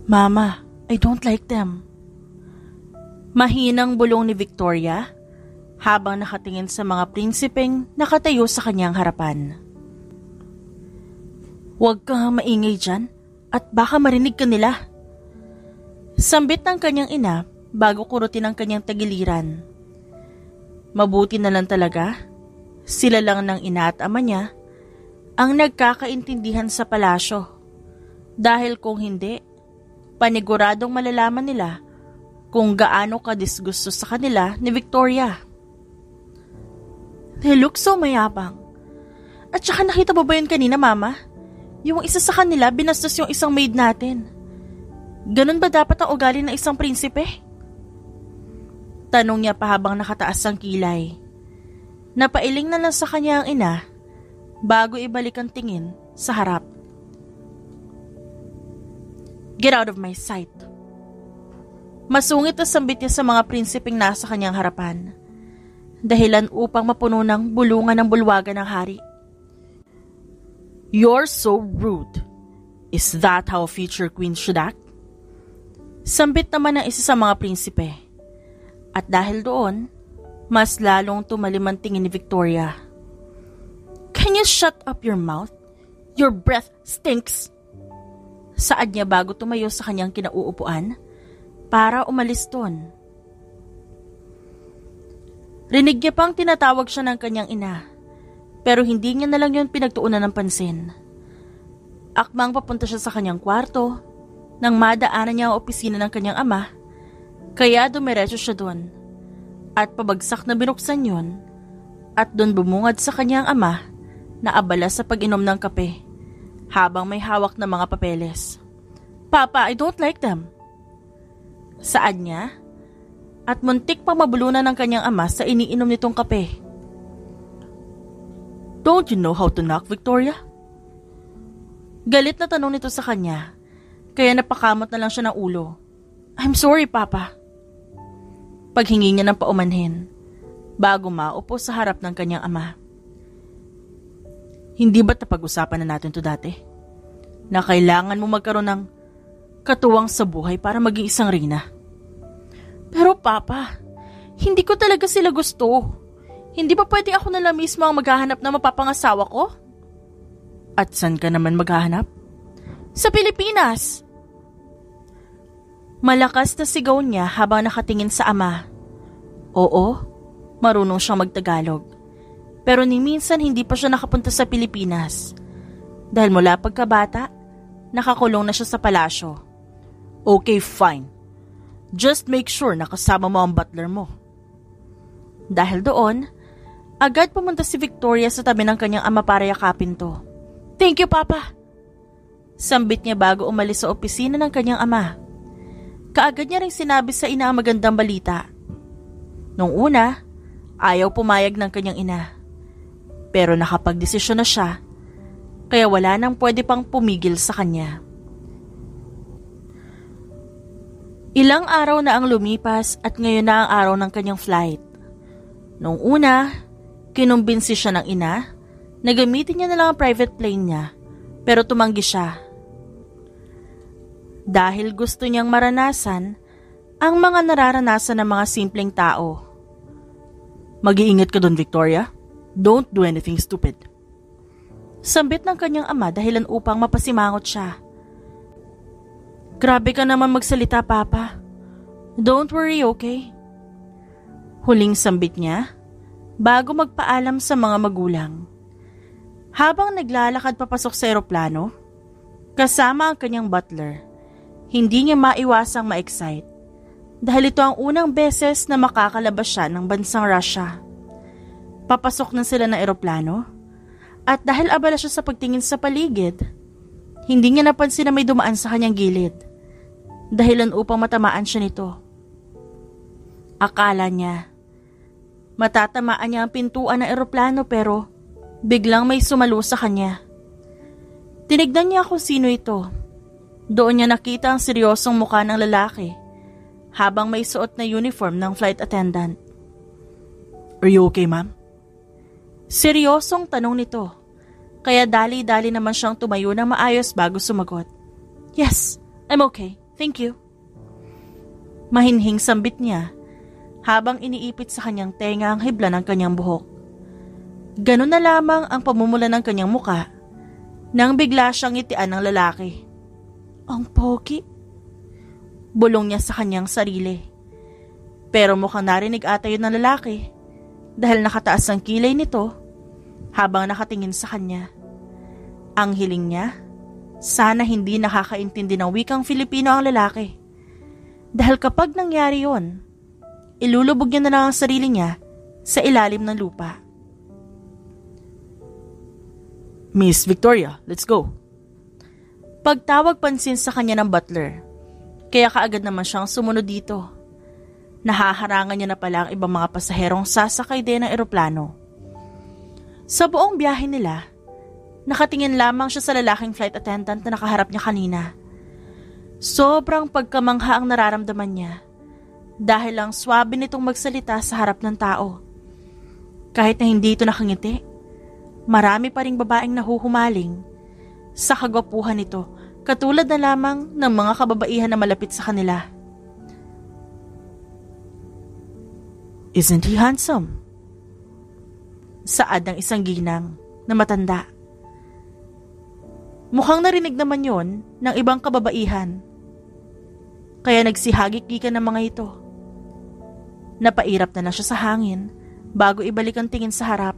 Mama, I don't like them. Mahinang bulong ni Victoria habang nakatingin sa mga prinsipeng nakatayo sa kanyang harapan. Huwag kang maingay dyan at baka marinig ka nila. Sambit ng kanyang ina bago kurutin ang kanyang tagiliran. Mabuti na lang talaga, sila lang ng ina at ama niya ang nagkakaintindihan sa palasyo. Dahil kung hindi, paniguradong malalaman nila kung gaano kadisgusto sa kanila ni Victoria. They look so mayabang. At saka nakita mo ba yun kanina, Mama? Yung isa sa kanila binastos yung isang maid natin. Ganun ba dapat ang ugali ng isang prinsipe? Tanong niya pa habang nakataas ang kilay. Napailing na lang sa kanya ang ina bago ibalik ang tingin sa harap. Get out of my sight. Masungit na sambit niya sa mga prinsipeng nasa kanyang harapan. Dahilan upang mapuno ng bulungan ng bulwagan ng hari. You're so rude. Is that how a future queen should act? Sambit naman ng isa sa mga prinsipe. At dahil doon, mas lalong tumalim ang tingin ni Victoria. Can you shut up your mouth? Your breath stinks. Saad niya bago tumayo sa kanyang kinauupuan para umalis doon. Rinig niya pang tinatawag siya ng kanyang ina, pero hindi niya na lang yun pinagtuunan ng pansin. Akmang papunta siya sa kanyang kwarto nang madaanan niya ang opisina ng kanyang ama, kaya dumiretso siya doon at pabagsak na binuksan yun at doon bumungad sa kanyang ama na abala sa pag-inom ng kape habang may hawak na mga papeles. Papa, I don't like them. Saad niya at muntik pang mabulunan ng kanyang ama sa iniinom nitong kape. Don't you know how to knock, Victoria? Galit na tanong nito sa kanya, kaya napakamot na lang siya ng ulo. I'm sorry, Papa. Paghingi niya ng paumanhin, bago maupo sa harap ng kanyang ama. Hindi ba't napag-usapan na natin to dati? Na kailangan mo magkaroon ng katuwang sa buhay para maging isang reyna. Pero Papa, hindi ko talaga sila gusto. Hindi ba pwede ako na lang mismo ang maghahanap na mapapangasawa ko? At saan ka naman maghahanap? Sa Pilipinas! Malakas na sigaw niya habang nakatingin sa ama. Oo, marunong siyang magtagalog. Pero ni minsan hindi pa siya nakapunta sa Pilipinas. Dahil mula pagkabata, nakakulong na siya sa palasyo. Okay, fine. Just make sure nakasama mo ang butler mo. Dahil doon, agad pumunta si Victoria sa tabi ng kanyang ama para yakapin to. Thank you, Papa. Sambit niya bago umalis sa opisina ng kanyang ama. Kaagad niya rin sinabi sa ina ang magandang balita. Nung una, ayaw pumayag ng kanyang ina. Pero nakapagdesisyon na siya, kaya wala nang pwede pang pumigil sa kanya. Ilang araw na ang lumipas at ngayon na ang araw ng kanyang flight. Nung una, kinumbinsi siya ng ina na gamitin niya na lang ang private plane niya, pero tumanggi siya. Dahil gusto niyang maranasan ang mga nararanasan ng mga simpleng tao. Mag-iingat ka doon, Victoria. Don't do anything stupid. Sambit ng kanyang ama dahilan upang mapasimangot siya. Grabe ka naman magsalita, Papa. Don't worry, okay? Huling sambit niya bago magpaalam sa mga magulang. Habang naglalakad papasok sa eroplano, kasama ang kanyang butler, hindi niya maiwasang ma-excite dahil ito ang unang beses na makakalabas siya ng bansang Russia. Papasok na sila ng eroplano at dahil abala siya sa pagtingin sa paligid, hindi niya napansin na may dumaan sa kanyang gilid dahilan upang matamaan siya nito. Akala niya matatamaan niya ang pintuan ng eroplano pero biglang may sumalo sa kanya. Tinignan niya kung sino ito. Doon niya nakita ang seryosong mukha ng lalaki habang may suot na uniform ng flight attendant. Are you okay, ma'am? Seryosong tanong nito, kaya dali-dali naman siyang tumayo ng maayos bago sumagot. Yes, I'm okay. thank you. Mahinhing sambit niya habang iniipit sa kanyang tenga ang hibla ng kanyang buhok. Ganun na lamang ang pamumula ng kanyang muka nang bigla siyang ngitian ng lalaki. Ang pogi. Bulong niya sa kanyang sarili. Pero mukhang narinig ata yun ng lalaki dahil nakataas ang kilay nito habang nakatingin sa kanya. Ang hiling niya, sana hindi nakakaintindi ng wikang Filipino ang lalaki. Dahil kapag nangyari yon, ilulubog niya na lang ang sarili niya sa ilalim ng lupa. Miss Victoria, let's go. Pagtawag pansin sa kanya ng butler, kaya kaagad naman siyang sumunod dito. Nahaharangan niya na pala ang ibang mga pasaherong sasakay din ng eroplano. Sa buong biyahe nila, nakatingin lamang siya sa lalaking flight attendant na nakaharap niya kanina. Sobrang pagkamangha ang nararamdaman niya dahil lang swabe nitong magsalita sa harap ng tao. Kahit na hindi ito nakangiti, marami pa ring babaeng nahuhumaling sa kagwapuhan nito, katulad na lamang ng mga kababaihan na malapit sa kanila. Isn't he handsome? Saad ng isang ginang na matanda. Mukhang narinig naman yon ng ibang kababaihan. Kaya nagsihagik-gikan ng mga ito. Napairap na lang siya sa hangin bago ibalik ang tingin sa harap.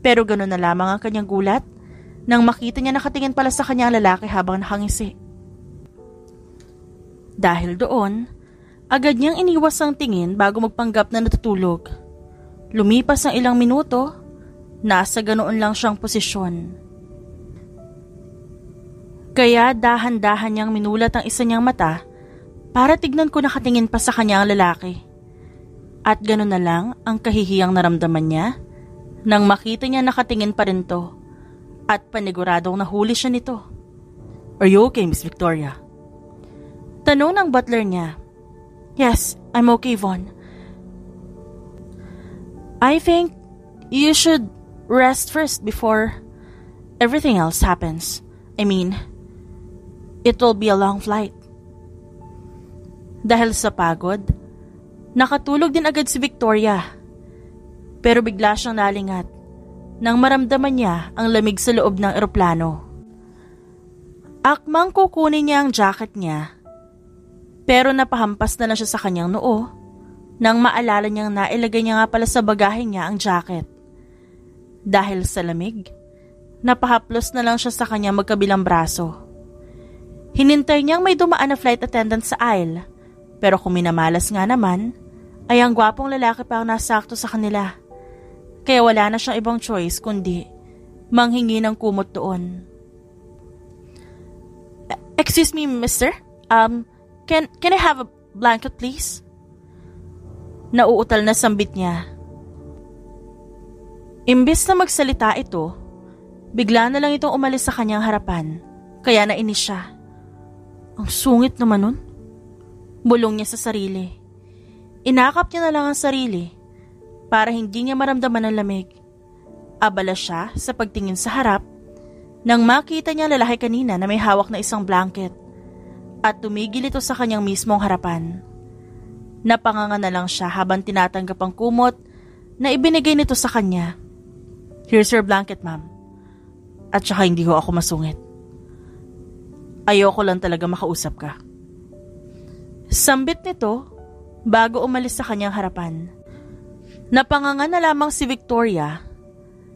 Pero gano'n na lamang ang kanyang gulat nang makita niya nakatingin pala sa kanya ang lalaki habang nakangisi. Dahil doon, agad niyang iniwas ang tingin bago magpanggap na natutulog. Lumipas ang ilang minuto, nasa ganoon lang siyang posisyon. Kaya dahan-dahan niyang minulat ang isa niyang mata para tignan ko nakatingin pa sa kanya ang lalaki. At gano'n na lang ang kahihiyang naramdaman niya nang makita niya nakatingin pa rin to at paniguradong nahuli siya nito. Are you okay, Miss Victoria? Tanong ng butler niya. Yes, I'm okay, Von. I think you should rest first before everything else happens. I mean, it will be a long flight. Dahil sa pagod, nakatulog din agad si Victoria. Pero bigla siyang nalingat nang maramdaman niya ang lamig sa loob ng eroplano. Akmang kukunin niya ang jacket niya, pero napahampas na lang siya sa kanyang noo nang maalala niyang nailagay niya nga pala sa bagahe niya ang jacket. Dahil sa lamig, napahaplos na lang siya sa kanyang magkabilang braso. Hinintay niyang may dumaan na flight attendant sa aisle, pero kung minamalas nga naman, ay ang gwapong lalaki pa ang nasakto sa kanila. Kaya wala na siyang ibang choice kundi manghingi ng kumot doon. Excuse me, mister? Can I have a blanket, please? Nauutal na sambit niya. Imbes na magsalita ito, bigla na lang itong umalis sa kanyang harapan, kaya nainis siya. Ang sungit naman nun. Bulong niya sa sarili. Inakap niya na lang ang sarili para hindi niya maramdaman ang lamig. Abala siya sa pagtingin sa harap nang makita niya lalaki kanina na may hawak na isang blanket at tumigil ito sa kanyang mismong harapan. Napanganga na lang siya habang tinatanggap ang kumot na ibinigay nito sa kanya. Here's your blanket, ma'am. At saka hindi ho ako masungit. Ayoko lang talaga makausap ka. Sambit nito bago umalis sa kanyang harapan. Napanganga na lamang si Victoria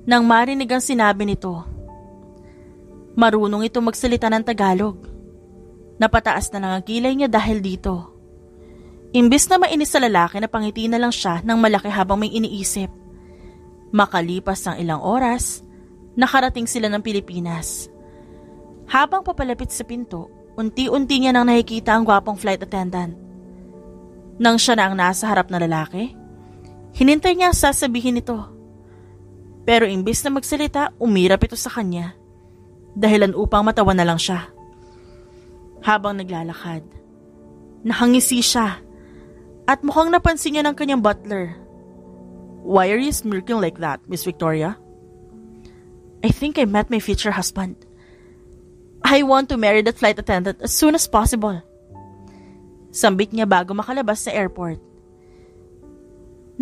nang marinig ang sinabi nito. Marunong ito magsalita ng Tagalog. Napataas na lang ang kilay niya dahil dito. Imbis na mainis sa lalaki, napangiti na lang siya ng malaki habang may iniisip. Makalipas ang ilang oras, nakarating sila ng Pilipinas. Habang papalapit sa pinto, unti-unti niya nang nakikita ang gwapong flight attendant. Nang siya na ang nasa harap na lalaki, hinintay niya ang sasabihin nito. Pero imbis na magsalita, umirap ito sa kanya. Dahilan upang matawa na lang siya. Habang naglalakad, nakangisi siya at mukhang napansin niya ng kanyang butler. Why are you smirking like that, Miss Victoria? I think I met my future husband. I want to marry that flight attendant as soon as possible. Sambit niya bago makalabas sa airport.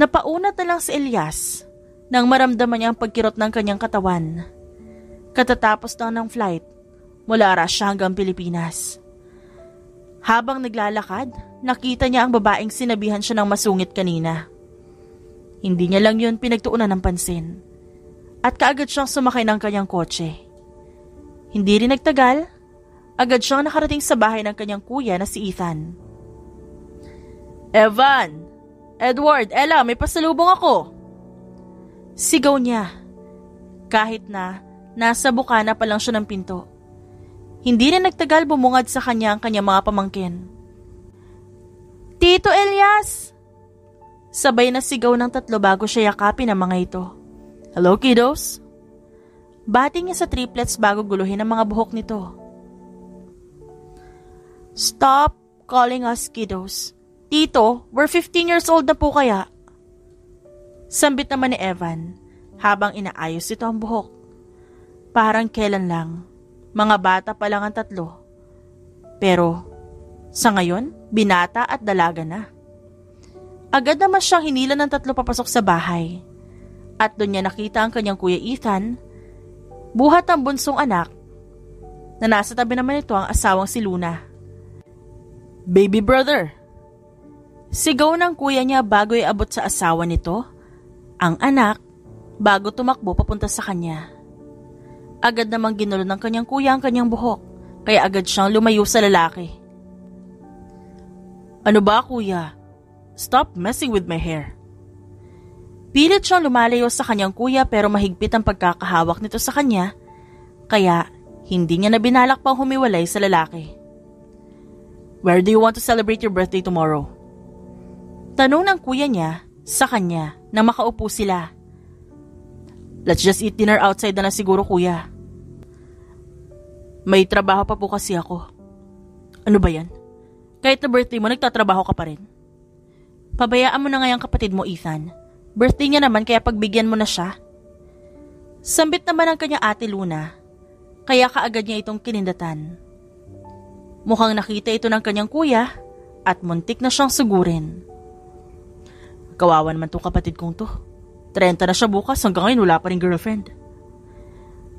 Napaunat na lang si Elias nang maramdaman niya ang pagkirot ng kanyang katawan. Katatapos lang ng flight mula Russia hanggang Pilipinas. Habang naglalakad, nakita niya ang babaeng sinabihan siya ng masungit kanina. Hindi niya lang yun pinagtuunan ng pansin. At kaagad siyang sumakay ng kanyang kotse. Hindi rin nagtagal, agad siyang nakarating sa bahay ng kanyang kuya na si Ethan. Evan! Edward! Ella! May pasalubong ako! Sigaw niya. Kahit na nasa bukana pa lang siya ng pinto. Hindi rin nagtagal bumungad sa kanya ang kanyang mga pamangkin. Tito Elias! Sabay na sigaw ng tatlo bago siya yakapin ang mga ito. Hello, kiddos? Bati niya sa triplets bago guluhin ang mga buhok nito. Stop calling us kiddos. Tito, we're 15 years old na po kaya. Sambit naman ni Evan habang inaayos ito ang buhok. Parang kailan lang. Mga bata pa lang ang tatlo. Pero sa ngayon, binata at dalaga na. Agad naman siyang hinila ng tatlo papasok sa bahay. At doon niya nakita ang kanyang kuya Ethan, buhat ang bunsong anak, na nasa tabi naman ito ang asawang si Luna. Baby brother! Sigaw ng kuya niya bago iabot sa asawa nito, ang anak, bago tumakbo papunta sa kanya. Agad namang ginulo ng kanyang kuya ang kanyang buhok, kaya agad siyang lumayo sa lalaki. Ano ba kuya? Stop messing with my hair. Pilit siyang lumalayo sa kanyang kuya pero mahigpit ang pagkakahawak nito sa kanya, kaya hindi niya na binalak pang humiwalay sa lalaki. Where do you want to celebrate your birthday tomorrow? Tanong ng kuya niya sa kanya nang makaupo sila. Let's just eat dinner outside na lang siguro kuya. May trabaho pa po kasi ako. Ano ba yan? Kahit na birthday mo, nagtatrabaho ka pa rin. Pabayaan mo na ngayong kapatid mo, Ethan. Birthday niya naman kaya pagbigyan mo na siya. Sambit naman ang kanyang ate Luna, kaya kaagad niya itong kinindatan. Mukhang nakita ito ng kanyang kuya at muntik na siyang sugurin. Kawawa naman tong kapatid kong to. 30 na siya bukas, hanggang ngayon wala pa rin girlfriend.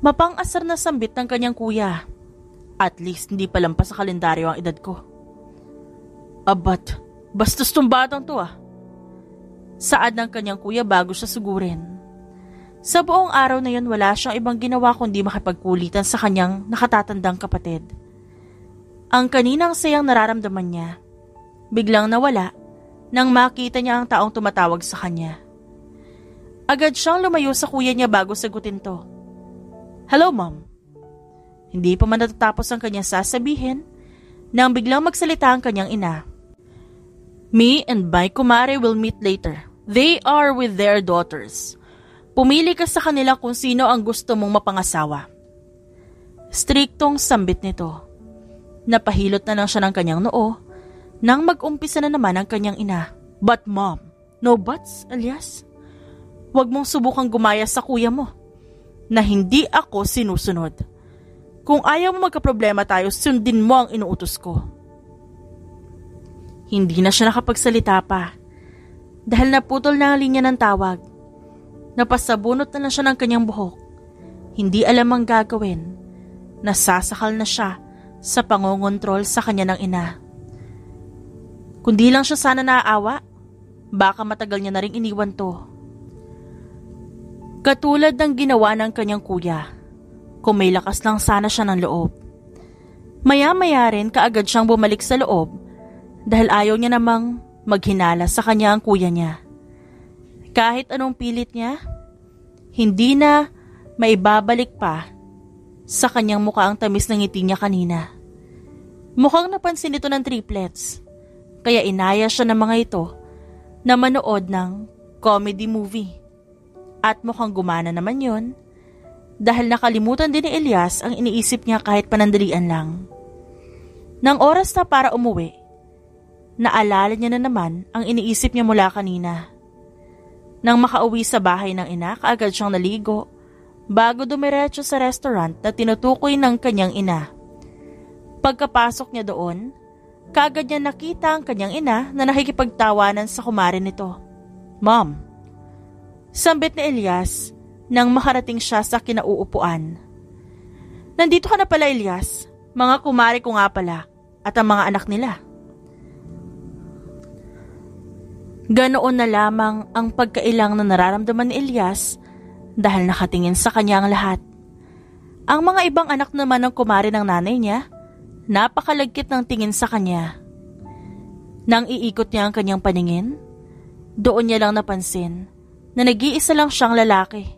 Mapang-asar na sambit ng kanyang kuya. At least hindi pa lampas sa kalendaryo ang edad ko. Abat, bastos tong batang to ah. Saad ng kanyang kuya bago siya sugurin. Sa buong araw na yun wala siyang ibang ginawa kundi makipagkulitan sa kanyang nakatatandang kapatid. Ang kaninang sayang nararamdaman niya, biglang nawala nang makita niya ang taong tumatawag sa kanya. Agad siyang lumayo sa kuya niya bago sagutin to. Hello ma'am. Hindi pa man natatapos ang kanyang sasabihin nang biglang magsalita ang kanyang ina. Me and my kumare will meet later. They are with their daughters. Pumili ka sa kanila kung sino ang gusto mong mapangasawa. Striktong sambit nito. Napahilot na lang siya ng kanyang noo nang mag-umpisa na naman ang kanyang ina. But mom, no buts, Elias. Huwag mong subukang gumaya sa kuya mo na hindi ako sinusunod. Kung ayaw mo magkaproblema tayo, sundin mo ang inuutos ko. Hindi na siya nakapagsalita pa dahil naputol na ang linya ng tawag. Napasabunot na lang siya ng kanyang buhok. Hindi alam ang gagawin. Nasasakal na siya sa pangongontrol sa kanya ng ina. Kundi lang siya sana naaawa, baka matagal niya na rin iniwan to. Katulad ng ginawa ng kanyang kuya, kung may lakas lang sana siya ng loob. Maya-maya rin kaagad siyang bumalik sa loob dahil ayaw niya namang maghinala sa kanya ang kuya niya. Kahit anong pilit niya, hindi na maibabalik pa sa kanyang mukha ang tamis ng ngiti niya kanina. Mukhang napansin ito ng triplets, kaya inaya siya ng mga ito na manood ng comedy movie. At mukhang gumana naman yon dahil nakalimutan din ni Elias ang iniisip niya kahit panandalian lang. Nang oras na para umuwi, naalala niya na naman ang iniisip niya mula kanina. Nang makauwi sa bahay ng ina, kaagad siyang naligo bago dumiretso sa restaurant na tinutukoy ng kanyang ina Pagkapasok niya doon, kaagad niya nakita ang kanyang ina na nakikipagtawanan sa kumare nito. "Mom," sambit ni Elias nang makarating siya sa kinauupuan. "Nandito ka na pala, Elias. Mga kumare ko nga pala at ang mga anak nila." Ganoon na lamang ang pagkailang na nararamdaman ni Elias dahil nakatingin sa kanya ang lahat. Ang mga ibang anak naman ng kumare ng nanay niya, napakalagkit ng tingin sa kanya. Nang iikot niya ang kanyang paningin, doon niya lang napansin na nag-iisa lang siyang lalaki.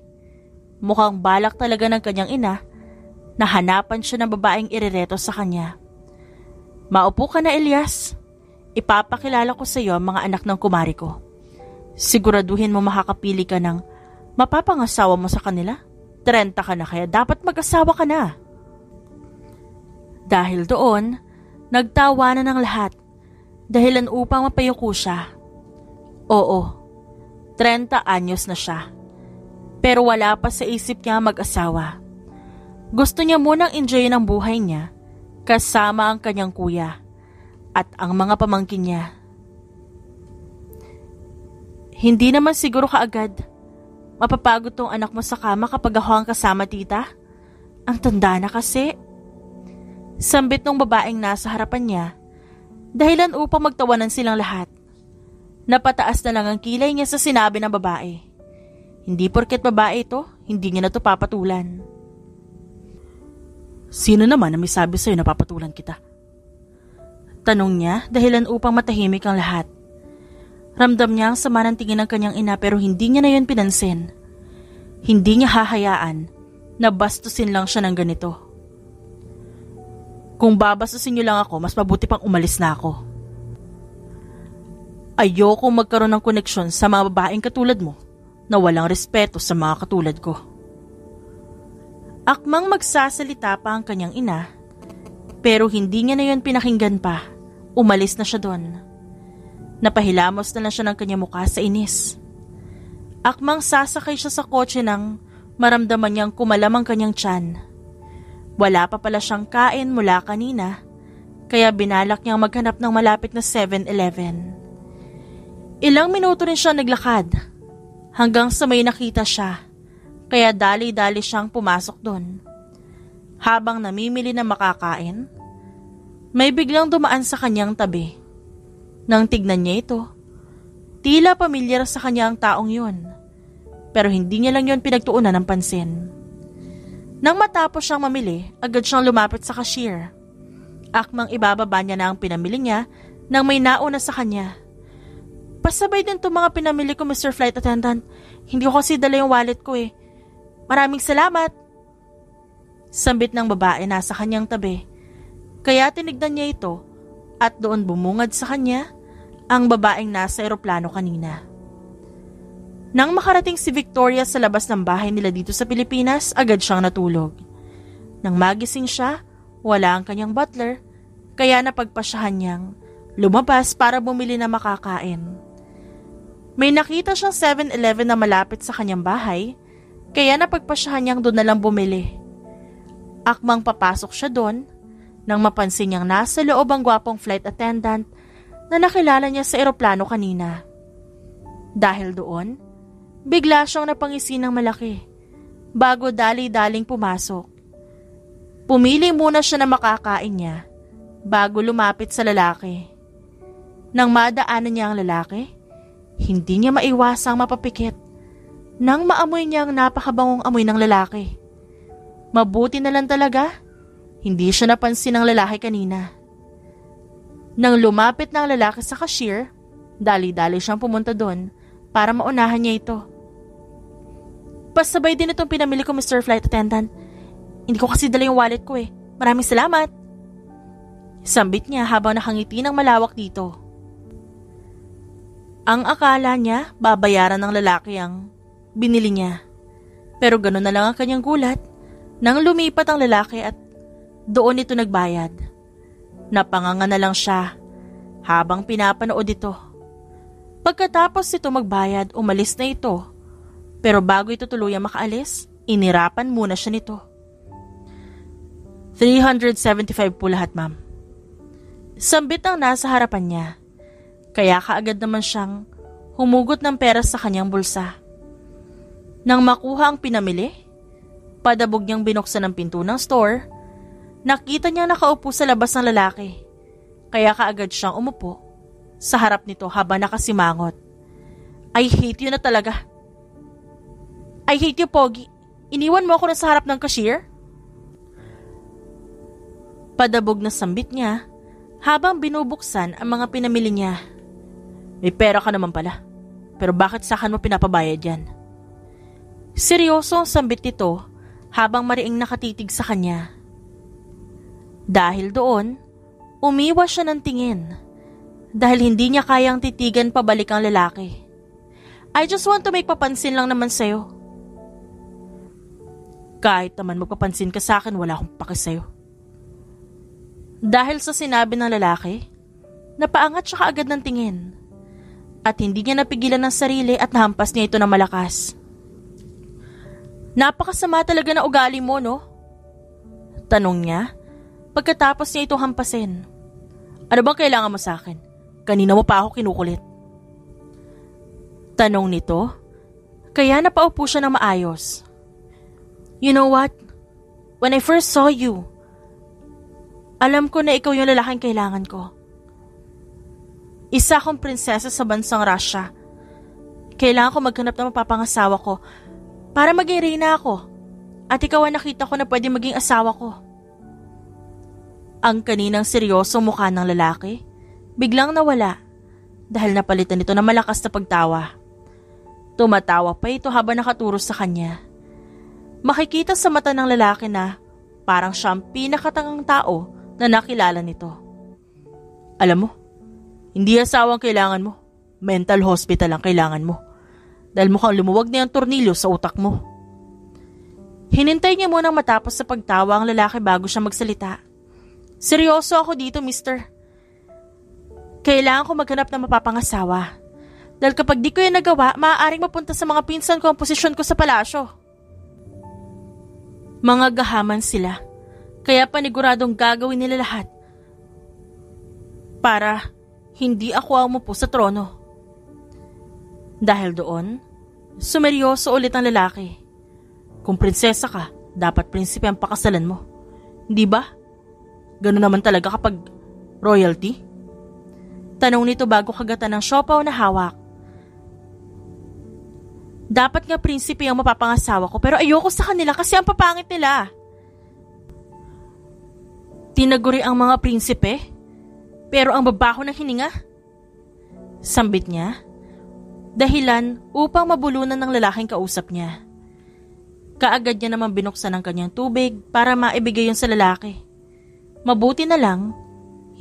Mukhang balak talaga ng kanyang ina na hanapan siya ng babaeng irereto sa kanya. "Maupo ka na, Elias. Ipapakilala ko sa iyo ang mga anak ng kumari ko. Siguraduhin mo makakapili ka ng mapapangasawa mo sa kanila. 30 ka na kaya dapat mag-asawa ka na." Dahil doon, nagtawanan ng lahat, dahilan upang mapayuko siya. Oo, 30 anyos na siya. Pero wala pa sa isip niya mag-asawa. Gusto niya munang enjoyin ang buhay niya kasama ang kanyang kuya at ang mga pamangkin niya. "Hindi naman siguro kaagad mapapagod tong anak mo sa kama kapag ako ang kasama, tita. Ang tanda na kasi." Sambit ng babaeng nasa harapan niya, dahilan upang magtawanan silang lahat. Napataas na lang ang kilay niya sa sinabi ng babae. Hindi porket babae ito, hindi niya na ito papatulan. "Sino naman ang may sabi sa'yo na papatulan kita?" Tanong niya dahilan upang matahimik ang lahat. Ramdam niya ang sama ng tingin ng kanyang ina pero hindi niya na yun pinansin. Hindi niya hahayaan na bastusin lang siya ng ganito. "Kung babastusin niyo lang ako, mas mabuti pang umalis na ako. Ayokong magkaroon ng koneksyon sa mga babaeng katulad mo na walang respeto sa mga katulad ko." Akmang magsasalita pa ang kanyang ina, pero hindi niya na yun pinakinggan pa. Umalis na siya doon. Napahilamos na lang siya ng kanyang mukha sa inis. Akmang sasakay siya sa kotse nang maramdaman niyang kumalam ang kanyang tiyan. Wala pa pala siyang kain mula kanina, kaya binalak niyang maghanap ng malapit na 7-Eleven. Ilang minuto rin siya naglakad, hanggang sa may nakita siya, kaya dali-dali siyang pumasok doon. Habang namimili na makakain, may biglang dumaan sa kanyang tabi. Nang tignan niya ito, tila pamilyar sa kanya ang taong yun, pero hindi niya lang yun pinagtuunan ng pansin. Nang matapos siyang mamili, agad siyang lumapit sa cashier. Akmang ibababa niya na ang pinamili niya nang may nauna sa kanya. "Pasabay din itong mga pinamili ko, Mr. Flight Attendant. Hindi ko kasi dala yung wallet ko eh. Maraming salamat." Sambit ng babae nasa kanyang tabi. Kaya tinignan niya ito at doon bumungad sa kanya ang babaeng nasa eroplano kanina. Nang makarating si Victoria sa labas ng bahay nila dito sa Pilipinas, agad siyang natulog. Nang magising siya, wala ang kanyang butler, kaya napagpasyahan niyang lumabas para bumili na makakain. May nakita siyang 7-Eleven na malapit sa kanyang bahay, kaya napagpasyahan niyang doon na lang bumili. Akmang papasok siya doon, nang mapansin niyang nasa loob ang gwapong flight attendant na nakilala niya sa eroplano kanina. Dahil doon, bigla siyang napangisi ng malaki bago dali-daling pumasok. Pumili muna siya na makakain niya bago lumapit sa lalaki. Nang madaanan niya ang lalaki, hindi niya maiwasang mapapikit nang maamoy niya ang napakabangong amoy ng lalaki. Mabuti na lang talaga, hindi siya napansin ng lalaki kanina. Nang lumapit na ang lalaki sa cashier, dali-dali siyang pumunta doon para maunahan niya ito. "Pasabay din itong pinamili ko, Mr. Flight Attendant. Hindi ko kasi dala yung wallet ko eh. Maraming salamat." Sambit niya habang nakangiti ng malawak dito. Ang akala niya babayaran ng lalaki ang binili niya. Pero gano'n na lang ang kanyang gulat nang lumipat ang lalaki at doon ito nagbayad. Napanganga na lang siya habang pinapanood ito. Pagkatapos ito magbayad, umalis na ito. Pero bago ito tuluyang makaalis, inirapan muna siya nito. $375 po lahat, ma'am. Sambit ang nasa harapan niya, kaya kaagad naman siyang humugot ng pera sa kanyang bulsa. Nang makuha ang pinamili, padabog niyang binuksan ang pinto ng store, nakita niyang nakaupo sa labas ng lalaki, kaya kaagad siyang umupo sa harap nito habang nakasimangot. I hate you na talaga. I hate you, Pogi. Iniwan mo ako na sa harap ng cashier? Padabog na sambit niya habang binubuksan ang mga pinamili niya. May pera ka naman pala, pero bakit sa akin mo pinapabayad yan? Seryoso ang sambit nito habang mariing nakatitig sa kanya. Dahil doon, umiwas siya ng tingin dahil hindi niya kayang titigan pabalik ang lalaki. I just want to make papansin lang naman sa'yo. Kahit naman magpapansin ka sa akin, wala akong paki sa'yo. Dahil sa sinabi ng lalaki, napaangat siya kaagad ng tingin at hindi niya napigilan ng sarili at nahampas niya ito ng malakas. Napakasama talaga na ugali mo, no? Tanong niya pagkatapos niya ito hampasin. Ano bang kailangan mo sa akin? Kanina mo pa ako kinukulit. Tanong nito, kaya napaupo siya ng maayos. You know what? When I first saw you, alam ko na ikaw yung lalaking kailangan ko. Isa akong prinsesa sa bansang Russia. Kailangan ko maghanap ng mapapangasawa ko para maging reyna ako at ikaw ang nakita ko na pwede maging asawa ko. Ang kaninang seryosong mukha ng lalaki biglang nawala dahil napalitan ito ng malakas na pagtawa. Tumatawa pa ito habang nakaturo sa kanya. Makikita sa mata ng lalaki na parang siya ang pinakatangang tao na nakilala nito. Alam mo, hindi asawang kailangan mo. Mental hospital ang kailangan mo. Dahil mukhang lumuwag na yung tornilyo sa utak mo. Hinintay niya munang matapos sa pagtawa ang lalaki bago siya magsalita. Seryoso ako dito, mister. Kailangan ko maghanap ng mapapangasawa. Dahil kapag di ko yan nagawa, maaaring mapunta sa mga pinsan ko ang posisyon ko sa palasyo. Mga gahaman sila, kaya paniguradong gagawin nila lahat para hindi ako umupo sa trono. Dahil doon, sumeryoso ulit ang lalaki. Kung prinsesa ka, dapat prinsipe ang pakasalan mo. Hindi ba? Ganun naman talaga kapag royalty? Tanong nito bago kagatan ng siopaw na hawak. Dapat nga prinsipe ang mapapangasawa ko pero ayoko sa kanila kasi ang papangit nila. Tinaguri ang mga prinsipe pero ang babaho ng hininga? Sambit niya. Dahilan upang mabulunan ng lalaking kausap niya. Kaagad niya naman binuksan ang kanyang tubig para maibigay yun sa lalaki. Mabuti na lang,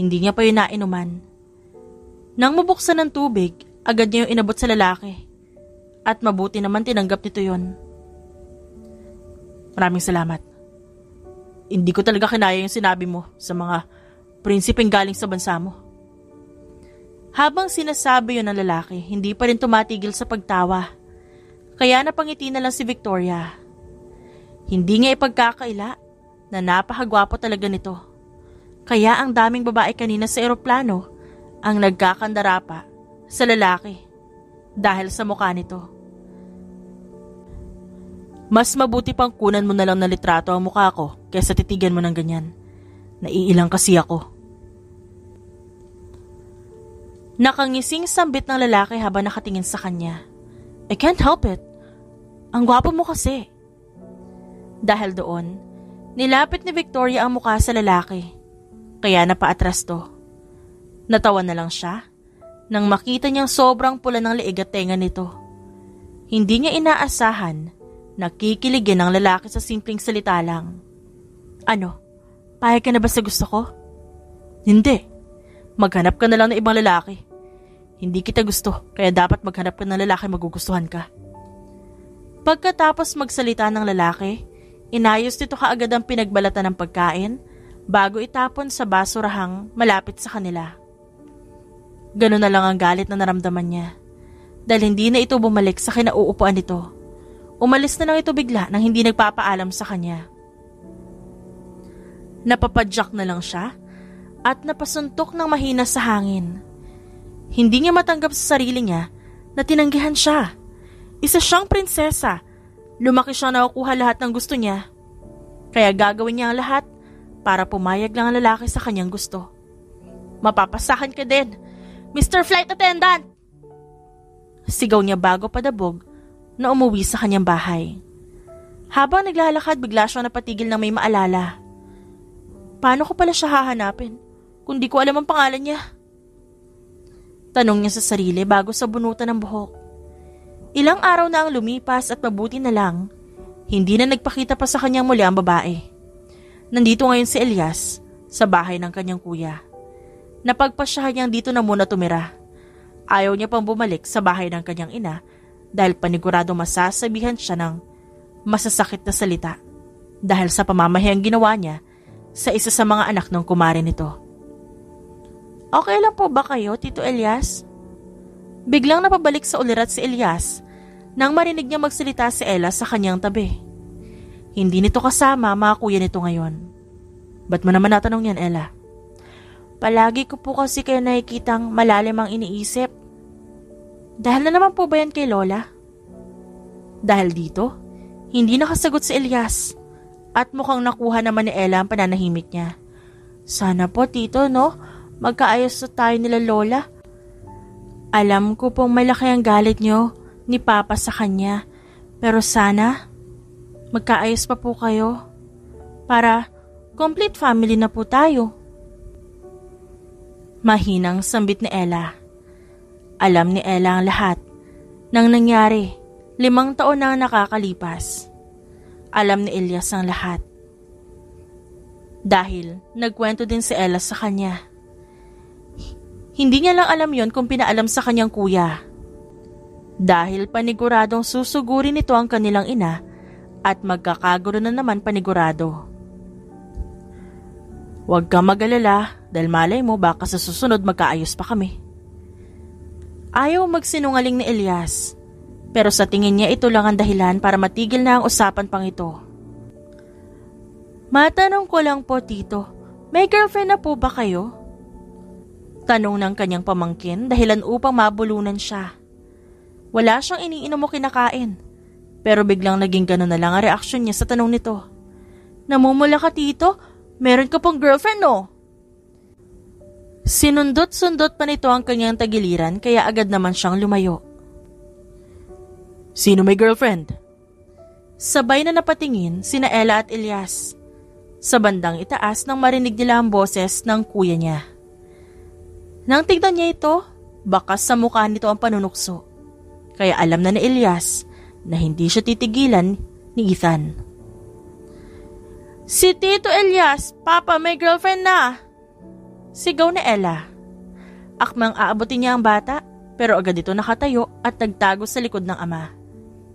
hindi niya pa yun nainuman. Nang mabuksan ng tubig, agad niya yung inabot sa lalaki. At mabuti naman tinanggap nito yon. Maraming salamat. Hindi ko talaga kinaya yung sinabi mo sa mga prinsipeng galing sa bansa mo. Habang sinasabi yon ng lalaki, hindi pa rin tumatigil sa pagtawa. Kaya napangiti na lang si Victoria. Hindi niya ipagkakaila na napakagwapo talaga nito. Kaya ang daming babae kanina sa eroplano ang nagkakandara pa sa lalaki. Dahil sa mukha nito. Mas mabuti pang kunan mo na lang na litrato ang mukha ko kaysa titigan mo ng ganyan. Naiilang kasi ako. Nakangising sambit ng lalaki habang nakatingin sa kanya. I can't help it. Ang gwapo mo kasi. Dahil doon, nilapit ni Victoria ang mukha sa lalaki. Kaya napaatras to. Natawa na lang siya nang makita niyang sobrang pula ng leeg at tenga nito. Hindi niya inaasahan na kikiligin ng lalaki sa simpleng salita lang. Ano, payag ka na ba sa gusto ko? Hindi. Maghanap ka na lang ng ibang lalaki. Hindi kita gusto, kaya dapat maghanap ka ng lalaki magugustuhan ka. Pagkatapos magsalita ng lalaki, inayos nito kaagad ang pinagbalatan ng pagkain bago itapon sa basurahang malapit sa kanila. Ganun na lang ang galit na naramdaman niya. Dahil hindi na ito bumalik sa kinauupuan nito. Umalis na lang ito bigla nang hindi nagpapaalam sa kanya. Napapadyak na lang siya at napasuntok ng mahina sa hangin. Hindi niya matanggap sa sarili niya na tinanggihan siya. Isa siyang prinsesa. Lumaki siyang nakukuha lahat ng gusto niya. Kaya gagawin niya ang lahat para pumayag lang ang lalaki sa kanyang gusto. Mapapasahan ka din, Mr. Flight Attendant! Sigaw niya bago padabog na umuwi sa kanyang bahay. Habang naglalakad, bigla siyang napatigil ng may maalala. Paano ko pala siya hahanapin kung di ko alam ang pangalan niya? Tanong niya sa sarili bago sa bunutan ng buhok. Ilang araw na ang lumipas at mabuti na lang, hindi na nagpakita pa sa kanyang muli ang babae. Nandito ngayon si Elias sa bahay ng kanyang kuya. Napagpasyahan niyang dito na muna tumira. Ayaw niya pang bumalik sa bahay ng kanyang ina dahil panigurado masasabihan siya ng masasakit na salita dahil sa pamamahayang ginawa niya sa isa sa mga anak ng kumare nito. Okay lang po ba kayo, Tito Elias? Biglang napabalik sa ulirat si Elias nang marinig niya magsalita si Ella sa kanyang tabi. Hindi nito kasama mga kuya nito ngayon. Ba't mo naman natanong yan, Ella? Palagi ko po kasi kayo nakikitang malalim ang iniisip. Dahil na naman po ba yan kay Lola? Dahil dito, hindi nakasagot si Elias. At mukhang nakuha naman ni Ella ang pananahimik niya. Sana po, Tito, no? Magkaayos na tayo nila Lola. Alam ko pong malaki ang galit niyo ni Papa sa kanya. Pero sana, magkaayos pa po kayo. Para complete family na po tayo. Mahinang sambit ni Ella. Alam ni Ella ang lahat nang nangyari 5 taon na nakakalipas. Alam ni Elias ang lahat. Dahil nagkwento din si Ella sa kanya. Hindi niya lang alam yon kung pinaalam sa kanyang kuya. Dahil paniguradong susugurin nito ang kanilang ina at magkakagulo na naman panigurado. Huwag kang mag-alala dahil malay mo baka sa susunod magkaayos pa kami. Ayaw magsinungaling ni Elias. Pero sa tingin niya ito lang ang dahilan para matigil na ang usapan pang ito. Matanong ko lang po, Tito, may girlfriend na po ba kayo? Tanong ng kanyang pamangkin dahilan upang mabulunan siya. Wala siyang iniinom o kinakain. Pero biglang naging gano'n na lang ang reaksyon niya sa tanong nito. Namumula ka, Tito? Meron ka pong girlfriend, no? Sinundot-sundot pa nito ang kanyang tagiliran kaya agad naman siyang lumayo. Sino may girlfriend? Sabay na napatingin sina Ella at Elias. Sa bandang itaas nang marinig nila ang boses ng kuya niya. Nang tignan niya ito, bakas sa mukha nito ang panunukso. Kaya alam na ni Elias na hindi siya titigilan ni Ethan. Si Tito Elias, Papa may girlfriend na! Sigaw na Ella. Akmang aabutin niya ang bata pero agad ito nakatayo at nagtago sa likod ng ama.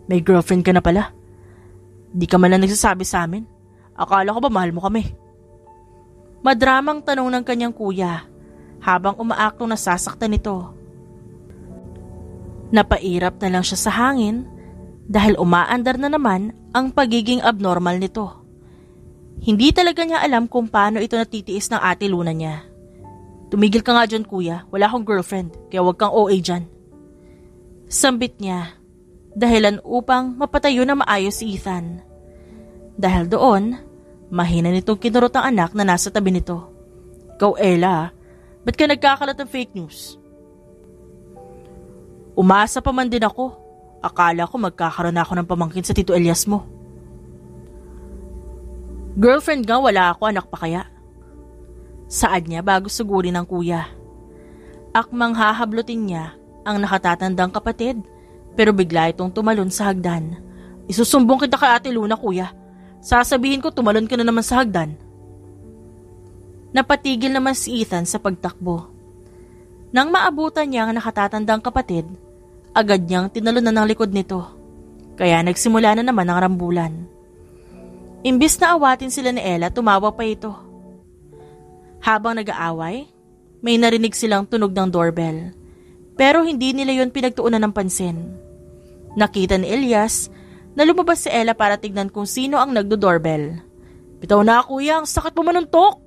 May girlfriend ka na pala. Di ka man lang nagsasabi sa amin. Akala ko ba mahal mo kami? Madramang tanong ng kanyang kuya habang umaaktong nasasaktan nito. Napairap na lang siya sa hangin dahil umaandar na naman ang pagiging abnormal nito. Hindi talaga niya alam kung paano ito natitiis ng ate Luna niya. Tumigil ka nga dyan, kuya. Wala akong girlfriend kaya wag kang OA dyan. Sambit niya. Dahilan upang mapatayo na maayos si Ethan. Dahil doon, mahina nitong kinurot ang anak na nasa tabi nito. Ikaw, Ella, ba't ka nagkakalat ng fake news? Umasa pa man din ako. Akala ko magkakaroon ako ng pamangkin sa Tito Elias mo. Girlfriend nga, wala ako, anak pa kaya? Saad niya bago sugurin ng kuya. Akmang hahablutin niya ang nakatatandang kapatid. Pero bigla itong tumalon sa hagdan. Isusumbong kita kay Ate Luna, kuya. Sasabihin ko tumalon ka na naman sa hagdan. Napatigil naman si Ethan sa pagtakbo. Nang maabutan niya ang nakatatandang kapatid, agad niyang tinalon na ng likod nito. Kaya nagsimula na naman ang rambulan. Imbis na awatin sila ni Ella, tumawa pa ito. Habang nag-aaway, may narinig silang tunog ng doorbell. Pero hindi nila yon pinagtuunan ng pansin. Nakita ni Elias na lumabas si Ella para tignan kung sino ang nagdo-doorbell. Bitaw na kuya, ang sakit mo manuntok!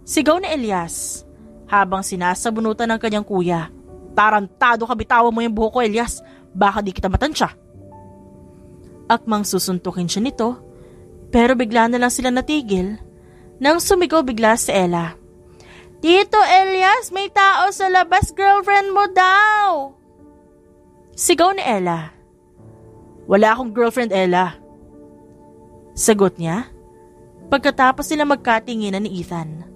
Sigaw ni Elias habang sinasabunutan ng kanyang kuya. Tarantado ka, bitawan mo yung buhok ko, Elias. Baka di kita matansya. Akmang susuntukin siya nito, pero bigla na lang sila natigil nang sumigaw bigla si Ella. Tito Elias, may tao sa labas, girlfriend mo daw! Sigaw ni Ella. Wala akong girlfriend, Ella. Sagot niya, pagkatapos sila magkatinginan ni Ethan.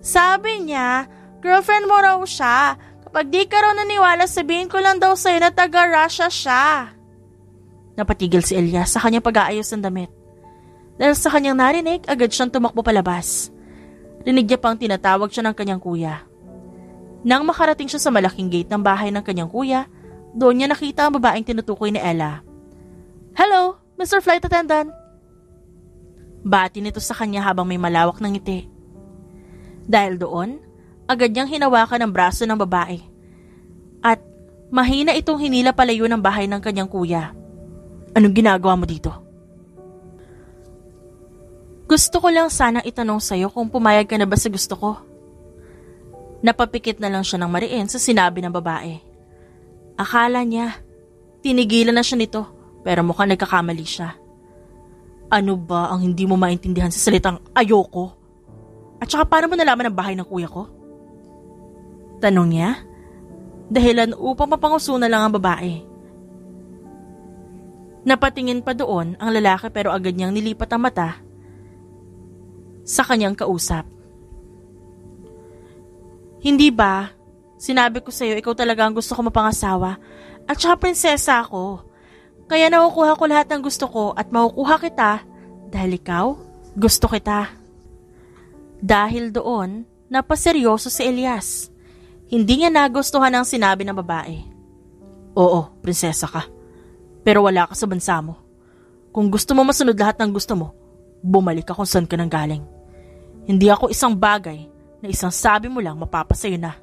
Sabi niya, girlfriend mo raw siya. Kapag di ka raw naniwala, sabihin ko lang daw sa'yo na taga-Russia siya. Napatigil si Elias sa kanyang pag-aayos ng damit. Dahil sa kanyang narinig, agad siyang tumakbo palabas. Rinig niya pang tinatawag siya ng kanyang kuya. Nang makarating siya sa malaking gate ng bahay ng kanyang kuya, doon niya nakita ang babaeng tinutukoy ni Ella. Hello, Mr. Flight Attendant. Bati nito sa kanya habang may malawak ng ngiti. Dahil doon, agad niyang hinawakan ang braso ng babae. At mahina itong hinila palayo ng bahay ng kanyang kuya. Anong ginagawa mo dito? Gusto ko lang sanang itanong sa'yo kung pumayag ka na ba sa gusto ko. Napapikit na lang siya ng mariin sa sinabi ng babae. Akala niya, tinigilan na siya nito, pero mukhang nagkakamali siya. Ano ba ang hindi mo maintindihan sa salitang ayoko? At saka paano mo nalaman ang bahay ng kuya ko? Tanong niya, dahilan upang mapanguso na lang ang babae. Napatingin pa doon ang lalaki pero agad niyang nilipat ang mata sa kanyang kausap. Hindi ba, sinabi ko sa'yo ikaw talaga ang gusto ko mapangasawa at saka prinsesa ako. Kaya nakukuha ko lahat ng gusto ko at makukuha kita dahil ikaw, gusto kita. Dahil doon, napaseryoso si Elias. Hindi niya nagustuhan ang sinabi ng babae. Oo, prinsesa ka. Pero wala ka sa bansa mo. Kung gusto mo masunod lahat ng gusto mo, bumalik ka kung saan ka nang galing. Hindi ako isang bagay na isang sabi mo lang mapapasayo na.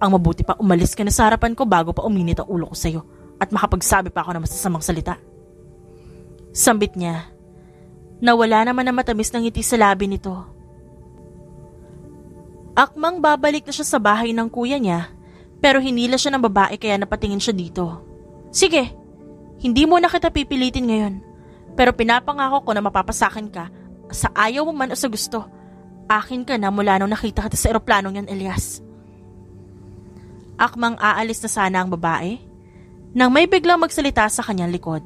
Ang mabuti pa umalis ka na sa harapan ko bago pa uminit ang ulo ko sa'yo at makapagsabi pa ako ng masasamang salita. Sambit niya, nawala naman ang matamis ng ngiti sa labi nito. Akmang babalik na siya sa bahay ng kuya niya, pero hinila siya ng babae kaya napatingin siya dito. Sige, hindi mo na kita pipilitin ngayon, pero pinapangako ko na mapapasakin ka sa ayaw mo man o sa gusto. Akin ka na mula nung nakita kita sa eroplanong yan, Elias. Akmang aalis na sana ang babae, nang may biglang magsalita sa kanyang likod.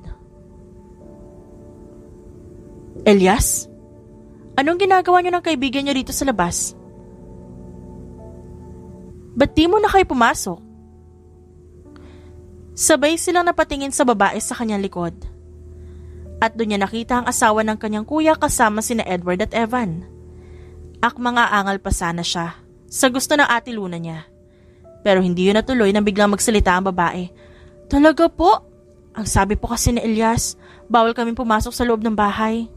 Elias? Anong ginagawa niyo ng kaibigan niyo dito sa labas? Ba't di mo na kayo pumasok? Sabay silang napatingin sa babae sa kanyang likod. At doon niya nakita ang asawa ng kanyang kuya kasama sina Edward at Evan. Akmang aangal pa sana siya sa gusto ng ate Luna niya. Pero hindi yun natuloy nang biglang magsalita ang babae. Talaga po? Ang sabi po kasi ni Elias, bawal kaming pumasok sa loob ng bahay.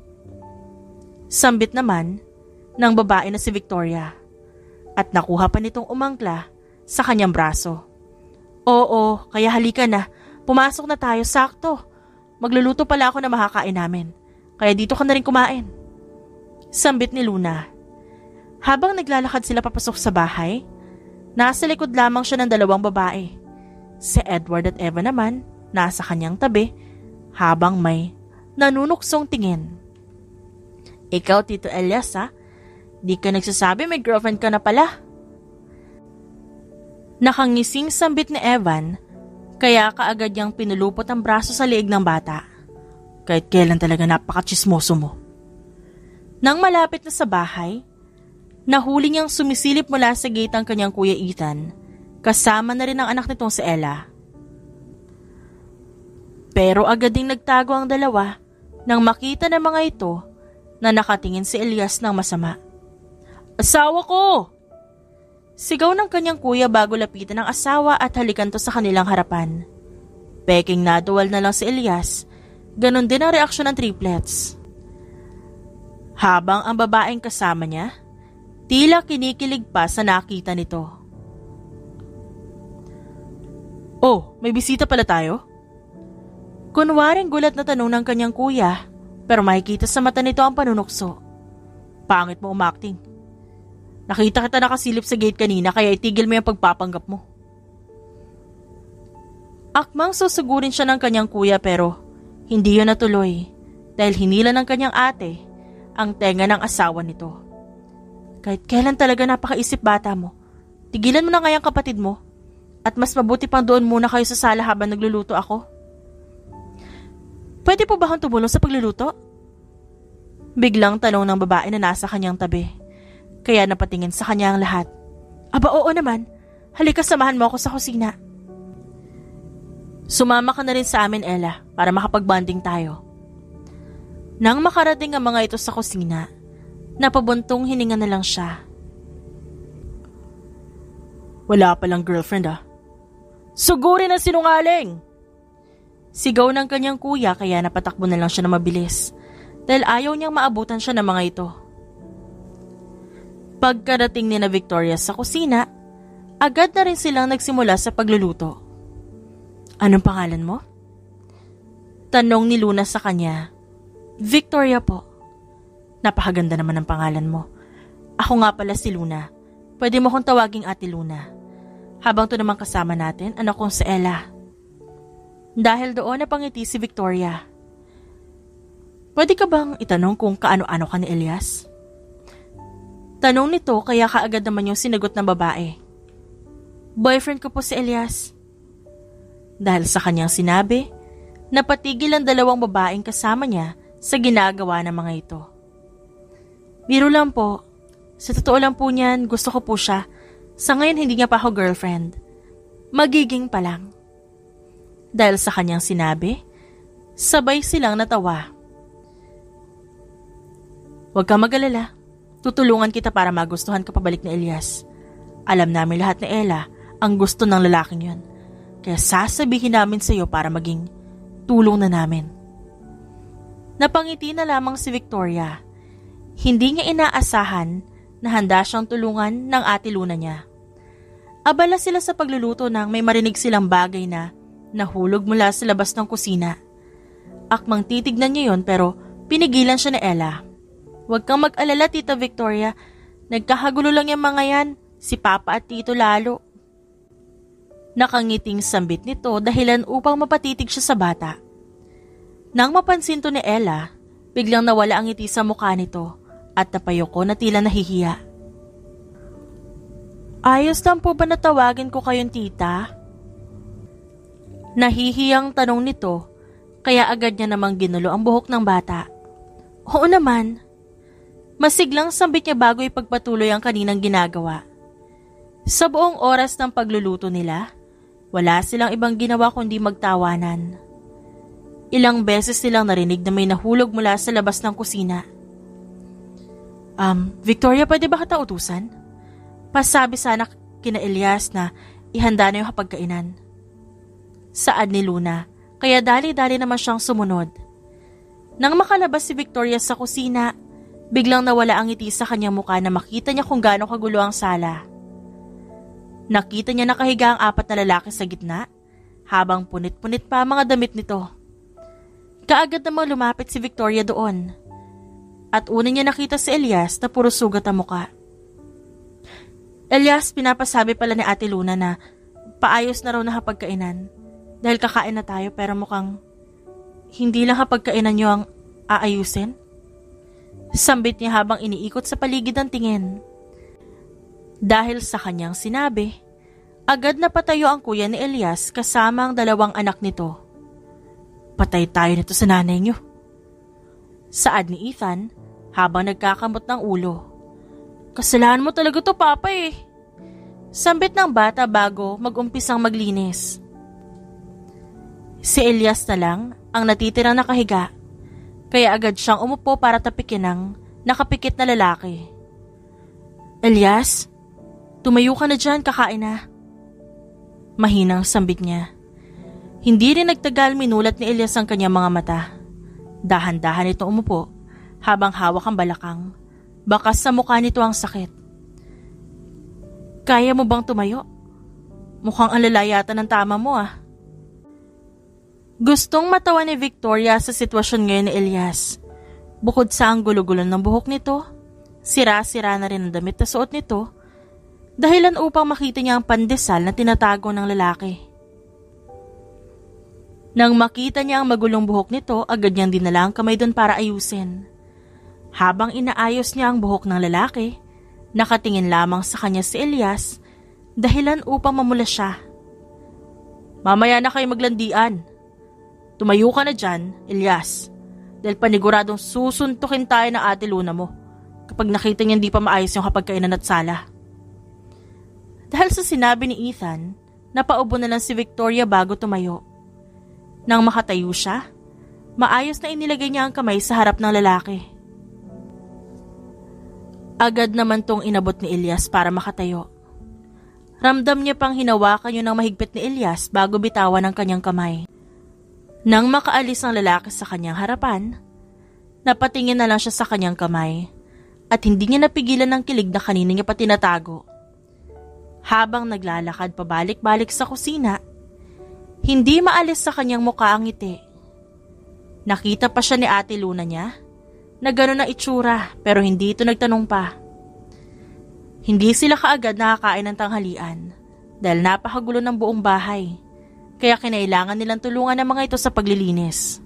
Sambit naman ng babae na si Victoria. At nakuha pa nitong umangkla sa kanyang braso. Oo, kaya halika na. Pumasok na tayo, sakto. Magluluto pala ako na makakain namin. Kaya dito ka na rin kumain. Sambit ni Luna. Habang naglalakad sila papasok sa bahay, nasa likod lamang siya ng dalawang babae. Si Edward at Eva naman, nasa kanyang tabi, habang may nanunuksong tingin. Ikaw, Tito Elias, ha? Di ka nagsasabi may girlfriend ka na pala. Nakangising sambit ni Evan, kaya kaagad niyang pinulupot ang braso sa liig ng bata. Kahit kailan talaga napaka-chismoso mo. Nang malapit na sa bahay, nahuli niyang sumisilip mula sa gate ang kanyang kuya Ethan, kasama na rin ang anak nitong si Ella. Pero agad ding nagtago ang dalawa nang makita ng mga ito na nakatingin si Elias ng masama. Asawa ko! Sigaw ng kanyang kuya bago lapitan ng asawa at halikan to sa kanilang harapan. Peking naduwal na lang si Elias, ganon din ang reaksyon ng triplets. Habang ang babaeng kasama niya, tila kinikilig pa sa nakita nito. Oh, may bisita pala tayo? Kunwaring gulat na tanong ng kanyang kuya, pero makikita sa mata nito ang panunukso. pangit mo umakting. Nakita kita nakasilip sa gate kanina kaya itigil mo yung pagpapanggap mo. Akmang susugurin siya ng kanyang kuya pero hindi yun natuloy dahil hinila ng kanyang ate ang tenga ng asawa nito. Kahit kailan talaga napakaisip bata mo. Tigilan mo na ngayang kapatid mo at mas mabuti pang doon muna kayo sa sala habang nagluluto ako. Pwede po ba akong tumulong sa pagluluto? Biglang tanong ng babae na nasa kanyang tabi. Kaya napatingin sa kanya ang lahat. Aba oo naman, halika samahan mo ako sa kusina. Sumama ka na rin sa amin, Ella, para makapag-bonding tayo. Nang makarating ang mga ito sa kusina, napabuntong hininga na lang siya. Wala palang girlfriend Sugurin ang sinungaling! Sigaw ng kanyang kuya kaya napatakbo na lang siya na mabilis dahil ayaw niyang maabutan siya ng mga ito. Pagkarating ni na Victoria sa kusina, agad na rin silang nagsimula sa pagluluto. Anong pangalan mo? Tanong ni Luna sa kanya. Victoria po. Napakaganda naman ang pangalan mo. Ako nga pala si Luna. Pwede mo kong tawaging Ate Luna. Habang to naman kasama natin, anak kong si Ella. Dahil doon napangiti si Victoria. Pwede ka bang itanong kung kaano-ano ka ni Elias? Tanong nito kaya kaagad naman yung sinagot ng babae. Boyfriend ko po si Elias. Dahil sa kanyang sinabi, napatigil ang dalawang babaeng kasama niya sa ginagawa ng mga ito. Biro lang po. Sa totoo lang po niyan, gusto ko po siya. Sa ngayon hindi niya pa ako girlfriend. Magiging pa lang. Dahil sa kanyang sinabi, sabay silang natawa. Huwag kang mag-alala. Tutulungan kita para magustuhan ka pabalik ni Elias. Alam namin lahat ni Ella ang gusto ng lalaking yun. Kaya sasabihin namin sa iyo para maging tulong na namin. Napangiti na lamang si Victoria. Hindi niya inaasahan na handa siyang tulungan ng Ate Luna niya. Abala sila sa pagluluto nang may marinig silang bagay na nahulog mula sa labas ng kusina. Akmang titignan niya yon pero pinigilan siya ni Ella. Huwag kang mag-alala, Tita Victoria. Nagkakagulo lang yung mga yan. Si Papa at Tito lalo. Nakangiting sambit nito dahilan upang mapatitig siya sa bata. Nang mapansin to ni Ella, biglang nawala ang ngiti sa mukha nito at napayoko na tila nahihiya. Ayos lang po ba natawagin ko kayong tita? Nahihiyang tanong nito kaya agad niya namang ginulo ang buhok ng bata. Oo naman. Masiglang sambit niya bago ipagpatuloy ang kaninang ginagawa. Sa buong oras ng pagluluto nila, wala silang ibang ginawa kundi magtawanan. Ilang beses silang narinig na may nahulog mula sa labas ng kusina. Victoria, pwede ba kita utusan? Pasabi sana kina Elias na ihanda na yung hapagkainan. Saad ni Luna, kaya dali-dali naman siyang sumunod. Nang makalabas si Victoria sa kusina, biglang nawala ang ngiti sa kanyang mukha na makita niya kung gaano kagulo ang sala. Nakita niya nakahiga ang 4 na lalaki sa gitna, habang punit-punit pa ang mga damit nito. Kaagad namang lumapit si Victoria doon. At una niya nakita si Elias na puro sugat ang muka. Elias, pinapasabi pala ni Ate Luna na paayos na raw na hapagkainan. Dahil kakain na tayo pero mukhang hindi lang hapagkainan niyo ang aayusin. Sambit niya habang iniikot sa paligid ang tingin. Dahil sa kanyang sinabi, agad na patayo ang kuya ni Elias kasama ang 2 anak nito. Patay tayo nito sa nanay niyo. Saad ni Ethan habang nagkakamot ng ulo. Kasalanan mo talaga to, Papa eh. Sambit ng bata bago mag-umpisang maglinis. Si Elias na lang ang natitirang nakahiga. Kaya agad siyang umupo para tapikin ang nakapikit na lalaki. Elias, tumayo ka na dyan, kakain na. Mahinang sambit niya. Hindi rin nagtagal minulat ni Elias ang kanyang mga mata. Dahan-dahan ito umupo habang hawak ang balakang. Bakas sa mukha nito ang sakit. Kaya mo bang tumayo? Mukhang ang lalayatan ng tama mo Gustong matawa ni Victoria sa sitwasyon ngayon ni Elias. Bukod sa ang gulo-gulo ng buhok nito, Sira-sira na rin ang damit na suot nito, dahilan upang makita niya ang pandesal na tinatago ng lalaki. Nang makita niya ang magulong buhok nito, agad niyang dinala ang kamay doon para ayusin. Habang inaayos niya ang buhok ng lalaki, nakatingin lamang sa kanya si Elias, dahilan upang mamula siya. Mamaya na kayo maglandian. Tumayo ka na dyan, Elias, dahil paniguradong susuntukin tayo ng ate Luna mo kapag nakita niya hindi pa maayos yung hapagkainan at sala. Dahil sa sinabi ni Ethan, napaubo na lang si Victoria bago tumayo. Nang makatayo siya, maayos na inilagay niya ang kamay sa harap ng lalaki. Agad naman tong inabot ni Elias para makatayo. Ramdam niya pang hinawakan yun ng mahigpit ni Elias bago bitawan ang kanyang kamay. Nang makaalis ang lalaki sa kanyang harapan, napatingin na lang siya sa kanyang kamay at hindi niya napigilan ng kilig na kanina niya pa tinatago. Habang naglalakad pabalik-balik sa kusina, hindi maalis sa kanyang mukha ang ngiti. Nakita pa siya ni Ate Luna niya na gano'n na itsura pero hindi ito nagtanong pa. Hindi sila kaagad nakakain ng tanghalian dahil napakagulo ng buong bahay, kaya kinailangan nilang tulungan ng mga ito sa paglilinis.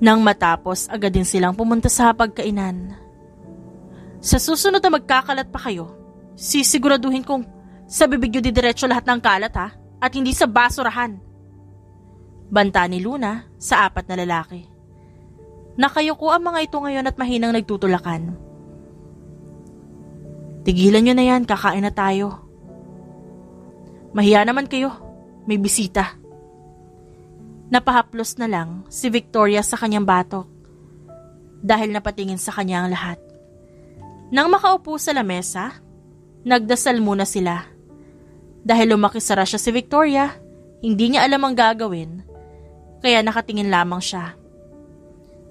Nang matapos, agad din silang pumunta sa pagkainan. Sa susunod na magkakalat pa kayo, sisiguraduhin kong sa bibig nyo didiretso lahat ng kalat ha, at hindi sa basurahan. Banta ni Luna sa apat na lalaki. Nakayuko ang mga ito ngayon at mahinang nagtutulakan. Tigilan nyo na yan, kakain na tayo. Mahiya naman kayo, may bisita. Napahaplos na lang si Victoria sa kanyang batok dahil napatingin sa kanya ang lahat. Nang makaupo sa lamesa, nagdasal muna sila. Dahil lumakisara siya si Victoria, hindi niya alam ang gagawin, kaya nakatingin lamang siya.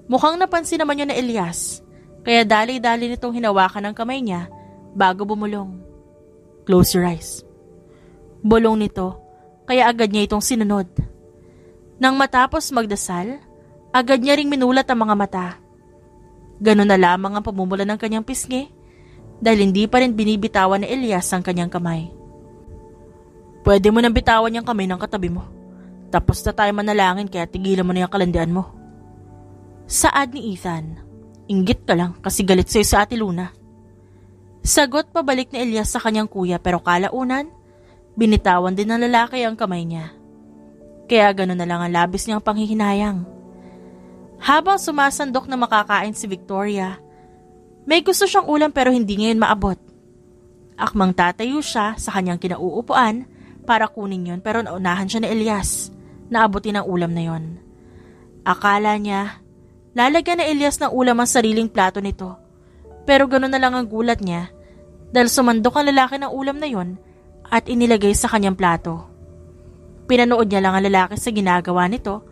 Mukhang napansin naman niya na Elias, kaya dali-dali nitong hinawakan ang kamay niya bago bumulong. Close your eyes. Bulong nito, kaya agad niya itong sinunod. Nang matapos magdasal, agad niya ring minulat ang mga mata. Ganun na lamang ang pamumula ng kanyang pisngi, dahil hindi pa rin binibitawan ni Elias ang kanyang kamay. Pwede mo nang bitawan yung kamay ng katabi mo. Tapos na tayo manalangin kaya tigilan mo na yung kalandian mo. Saad ni Ethan, inggit ka lang kasi galit sa'yo sa Ate Luna. Sagot pabalik ni Elias sa kanyang kuya pero kalaunan, binitawan din ng lalaki ang kamay niya. Kaya gano'n na lang ang labis niyang panghihinayang. Habang sumasandok na makakain si Victoria, may gusto siyang ulam pero hindi ngayon maabot. Akmang tatayo siya sa kanyang kinauupuan para kunin yon pero naunahan siya ni Elias na abutin ang ulam na yon. Akala niya, lalagyan na Elias ng ulam ang sariling plato nito. Pero gano'n na lang ang gulat niya dahil sumandok ang lalaki ng ulam na yon at inilagay sa kanyang plato. Pinanood niya lang ang lalaki sa ginagawa nito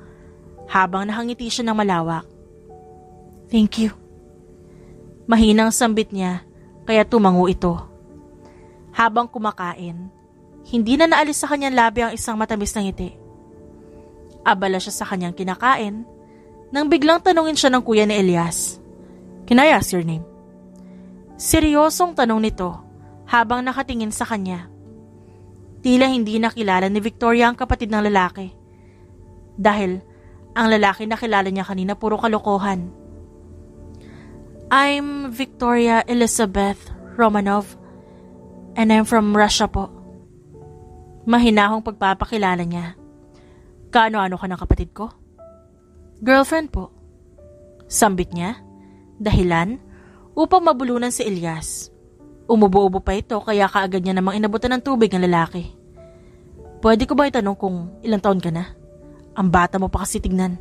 habang nakangiti siya ng malawak. Thank you. Mahinang sambit niya kaya tumango ito. Habang kumakain, hindi na naalis sa kanyang labi ang isang matamis na ngiti. Abala siya sa kanyang kinakain nang biglang tanungin siya ng kuya ni Elias. Can I ask your name? Seryosong tanong nito habang nakatingin sa kanya. Tila hindi nakilala ni Victoria ang kapatid ng lalaki. Dahil ang lalaki nakilala niya kanina puro kalokohan. I'm Victoria Elizabeth Romanov and I'm from Russia po. Mahinahong pagpapakilala niya. Kaano-ano ka ng kapatid ko? Girlfriend po. Sambit niya. Dahilan upang mabulunan si Elias. Umubo-ubo pa ito kaya kaagad niya namang inabutan ng tubig ng lalaki. Pwede ko ba itanong kung ilang taon ka na? Ang bata mo pa kasi tignan.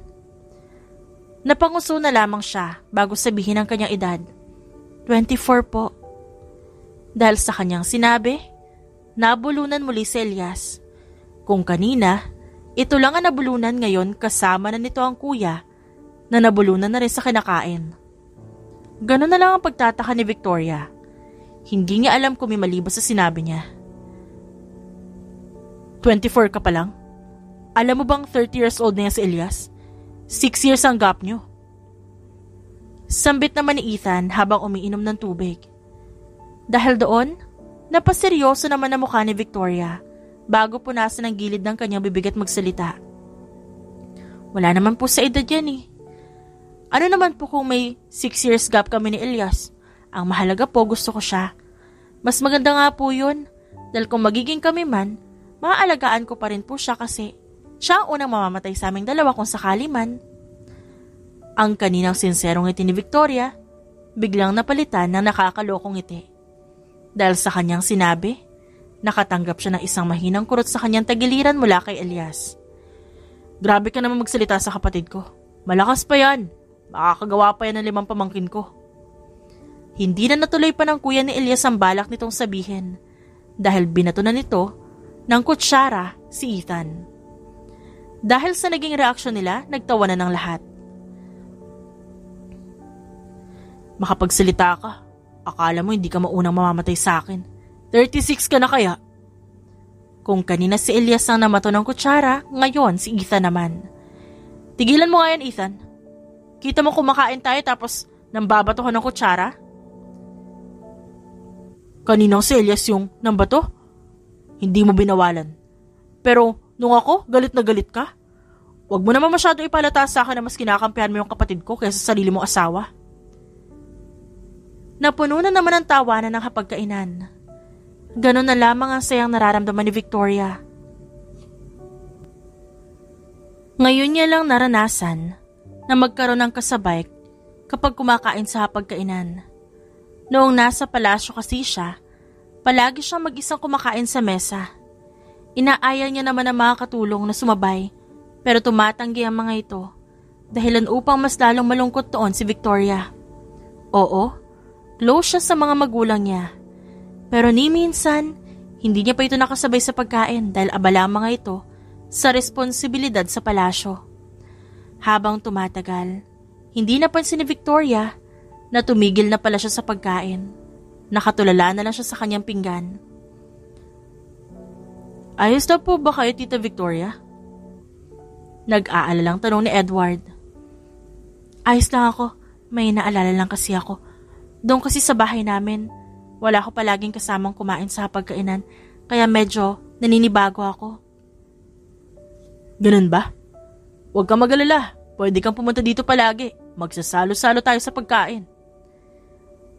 Napanguso na lamang siya bago sabihin ang kanyang edad. 24 po. Dahil sa kanyang sinabi, nabulunan muli si Elias. Kung kanina, ito lang ang nabulunan ngayon kasama na nito ang kuya na nabulunan na rin sa kinakain. Ganon na lang ang pagtataka ni Victoria. Hindi niya alam kung may mali ba sa sinabi niya. 24 ka pa lang? Alam mo bang 30 years old na yan si Elias? 6 years ang gap niyo. Sambit naman ni Ethan habang umiinom ng tubig. Dahil doon, napaseryoso naman ang mukha ni Victoria bago punasan ang gilid ng kanyang bibig at magsalita. Wala naman po sa edad yan eh. Ano naman po kung may 6 years gap kami ni Elias? Ang mahalaga po gusto ko siya. Mas maganda nga po yun. Dahil kung magiging kami man, maaalagaan ko pa rin po siya kasi siya ang unang mamamatay sa aming dalawa kung sakali man. Ang kaninang sinserong ngiti ni Victoria, biglang napalitan ng nakakalokong ngiti. Dahil sa kanyang sinabi, nakatanggap siya ng isang mahinang kurot sa kanyang tagiliran mula kay Elias. Grabe ka naman magsalita sa kapatid ko. Malakas pa yan. Makakagawa pa yan ng 5 pamangkin ko. Hindi na natuloy pa ng kuya ni Elias ang balak nitong sabihin dahil binato na nito ng kutsara si Ethan. Dahil sa naging reaksyon nila, nagtawanan ng lahat. Makapagsalita ka. Akala mo hindi ka maunang mamamatay sa akin. 36 ka na kaya? Kung kanina si Elias ang namato ng kutsara, ngayon si Ethan naman. Tigilan mo nga yan, Ethan. Kita mo kumakain tayo tapos nambabatohan ng kutsara? Kaninang si Elias yung nambato? Hindi mo binawalan. Pero nung ako, galit na galit ka? Huwag mo naman masyado ipalata sa akin na mas kinakampihan mo yung kapatid ko kaysa sa sarili mong asawa. Napuno na naman ang tawanan ng hapagkainan. Ganon na lamang ang sayang nararamdaman ni Victoria. Ngayon niya lang naranasan na magkaroon ng kasabay kapag kumakain sa hapagkainan. Noong nasa palasyo kasi siya, palagi siyang mag-isang kumakain sa mesa. Inaaya niya naman ang mga katulong na sumabay pero tumatanggi ang mga ito dahilan upang mas lalong malungkot doon si Victoria. Oo, close siya sa mga magulang niya. Pero ni minsan, hindi niya pa ito nakasabay sa pagkain dahil abala ang mga ito sa responsibilidad sa palasyo. Habang tumatagal, hindi napansin ni Victoria na tumigil na pala siya sa pagkain. Nakatulala na lang siya sa kanyang pinggan. Ayos na po ba kayo, Tita Victoria? Nag-aalalang tanong ni Edward. Ayos lang ako, may naalala lang kasi ako. Doon kasi sa bahay namin, wala ko palaging kasamang kumain sa hapagkainan, kaya medyo naninibago ako. Ganun ba? Huwag kang mag-alala, pwede kang pumunta dito palagi. Magsasalo-salo tayo sa pagkain.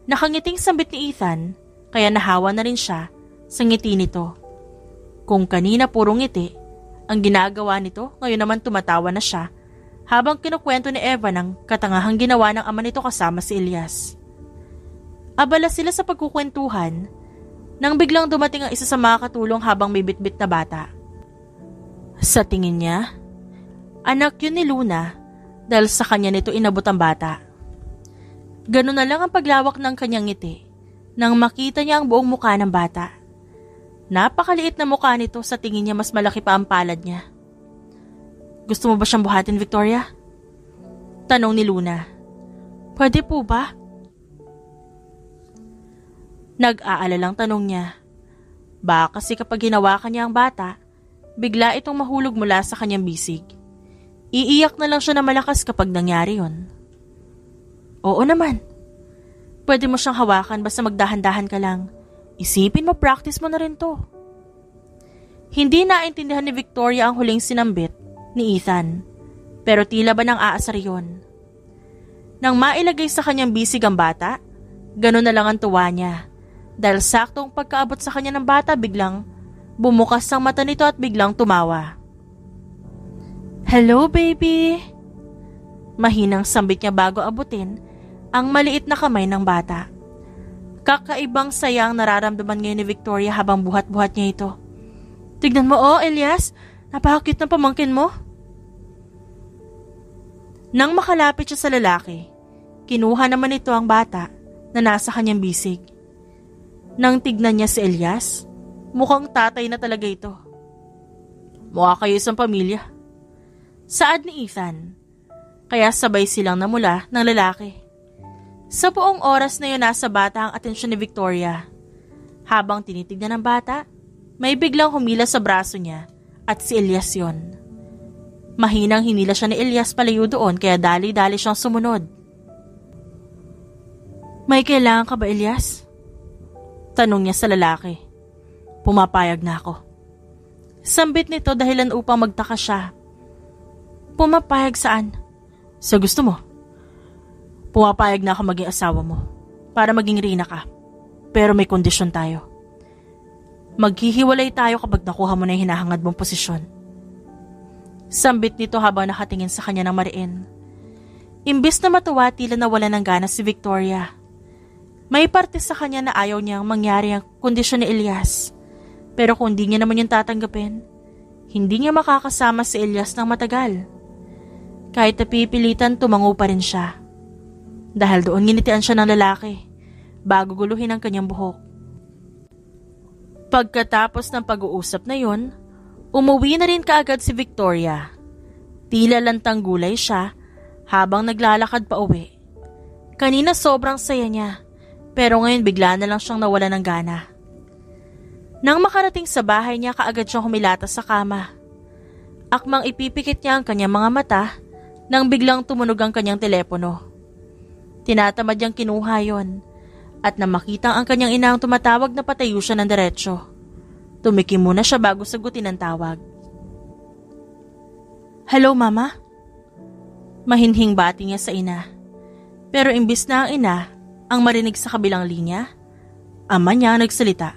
Nakangiting sambit ni Ethan, kaya nahawa na rin siya sa ngiti nito. Kung kanina purong ngiti, ang ginagawa nito, ngayon naman tumatawa na siya habang kinukwento ni Eva ng katangahang ginawa ng ama nito kasama si Elias. Abala sila sa pagkukwentuhan nang biglang dumating ang isa sa mga katulong habang may bitbit na bata. Sa tingin niya, anak yun ni Luna dahil sa kanya nito inabot ang bata. Ganun na lang ang paglawak ng kanyang ngiti nang makita niya ang buong mukha ng bata. Napakaliit na mukha nito, sa tingin niya mas malaki pa ang palad niya. Gusto mo ba siyang buhatin, Victoria? Tanong ni Luna. Pwede po ba? Nag-aalalang tanong niya. Baka kasi kapag hinawakan niya ang bata, bigla itong mahulog mula sa kanyang bisig. Iiyak na lang siya na malakas kapag nangyari yon. Oo naman. Pwede mo siyang hawakan basta magdahan-dahan ka lang. Isipin mo, practice mo na rin to. Hindi naintindihan ni Victoria ang huling sinambit ni Ethan, pero tila ba nang aasar yon. Nang mailagay sa kanyang bisig ang bata, ganun na lang ang tuwa niya. Dahil saktong pagkaabot sa kanya ng bata, biglang bumukas ang mata nito at biglang tumawa. Hello, baby! Mahinang sambit niya bago abutin ang maliit na kamay ng bata. Kakaibang sayang nararamdaman ngayon ni Victoria habang buhat-buhat niya ito. Tignan mo, Elias! Napaka-cute ng pamangkin mo! Nang makalapit siya sa lalaki, kinuha naman ito ang bata na nasa kanyang bisig. Nang tignan niya si Elias, mukhang tatay na talaga ito. Mukha kayo isang pamilya. Saad ni Ethan, kaya sabay silang namula ng lalaki. Sa buong oras na yun nasa bata ang atensyon ni Victoria. Habang tinitignan ng bata, may biglang humila sa braso niya at si Elias yon. Mahinang hinila siya ni Elias palayo doon kaya dali-dali siyang sumunod. May kailangan ka ba, Elias? Tanong niya sa lalaki. Pumapayag na ako. Sambit nito dahilan upang magtaka siya. Pumapayag saan? Sa gusto mo? Pumapayag na ako maging asawa mo para maging reyna ka. Pero may kondisyon tayo. Maghihiwalay tayo kapag nakuha mo na yung hinahangad mong posisyon. Sambit nito habang nakatingin sa kanya ng mariin. Imbis na matuwa, tila nawala ng gana si Victoria. May parte sa kanya na ayaw niyang mangyari ang kondisyon ni Elias. Pero kung di niya naman yung tatanggapin, hindi niya makakasama si Elias ng matagal. Kahit napipilitan, tumango pa rin siya. Dahil doon nginitian siya ng lalaki bago guluhin ang kanyang buhok. Pagkatapos ng pag-uusap na yon, umuwi na rin kaagad si Victoria. Tila lantang gulay siya habang naglalakad pa uwi. Kanina sobrang saya niya, pero ngayon bigla na lang siyang nawala ng gana. Nang makarating sa bahay niya, kaagad siyang humilata sa kama. Akmang ipipikit niya ang kanyang mga mata nang biglang tumunog ang kanyang telepono. Tinatamad niyang kinuha yon at nang makitang ang kanyang ina ang tumatawag, na patayo siya ng diretsyo. Tumikim muna siya bago sagutin ang tawag. Hello, Mama? Mahinhing bati niya sa ina. Pero imbis na ang ina ang marinig sa kabilang linya, ama niya ang nagsalita.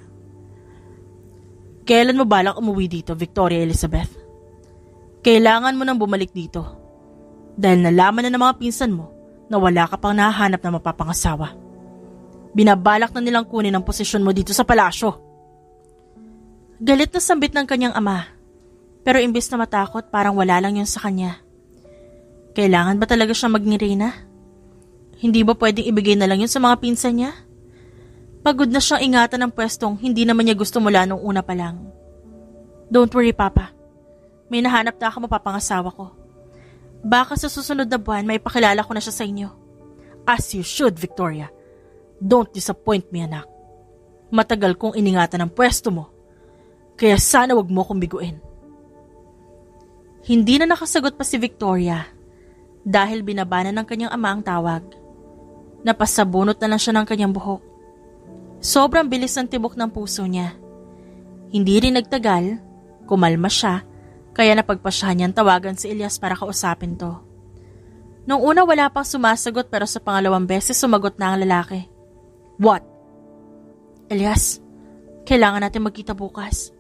Kailan mo balak umuwi dito, Victoria Elizabeth? Kailangan mo nang bumalik dito. Dahil nalaman na ng mga pinsan mo na wala ka pang nahahanap na mapapangasawa. Binabalak na nilang kunin ang posisyon mo dito sa palasyo. Galit na sambit ng kanyang ama. Pero imbis na matakot, parang wala lang yun sa kanya. Kailangan ba talaga siyang maging reyna? Hindi ba pwedeng ibigay na lang yun sa mga pinsan niya? Pagod na siyang ingatan ng pwestong hindi naman niya gusto mula nung una pa lang. Don't worry, Papa. May nahanap na ako mapapangasawa ko. Baka sa susunod na buwan may pakilala ko na siya sa inyo. As you should, Victoria. Don't disappoint me, anak. Matagal kong iningatan ang pwesto mo. Kaya sana wag mo kong biguin. Hindi na nakasagot pa si Victoria dahil binabana ng kanyang ama ang tawag. Napasabunot na lang siya ng kanyang buhok. Sobrang bilis ng tibok ng puso niya. Hindi rin nagtagal, kumalma siya, kaya napagpasyahan niyang tawagan si Elias para kausapin to. Nung una wala pang sumasagot, pero sa pangalawang beses sumagot na ang lalaki. What? Elias, kailangan natin magkita bukas.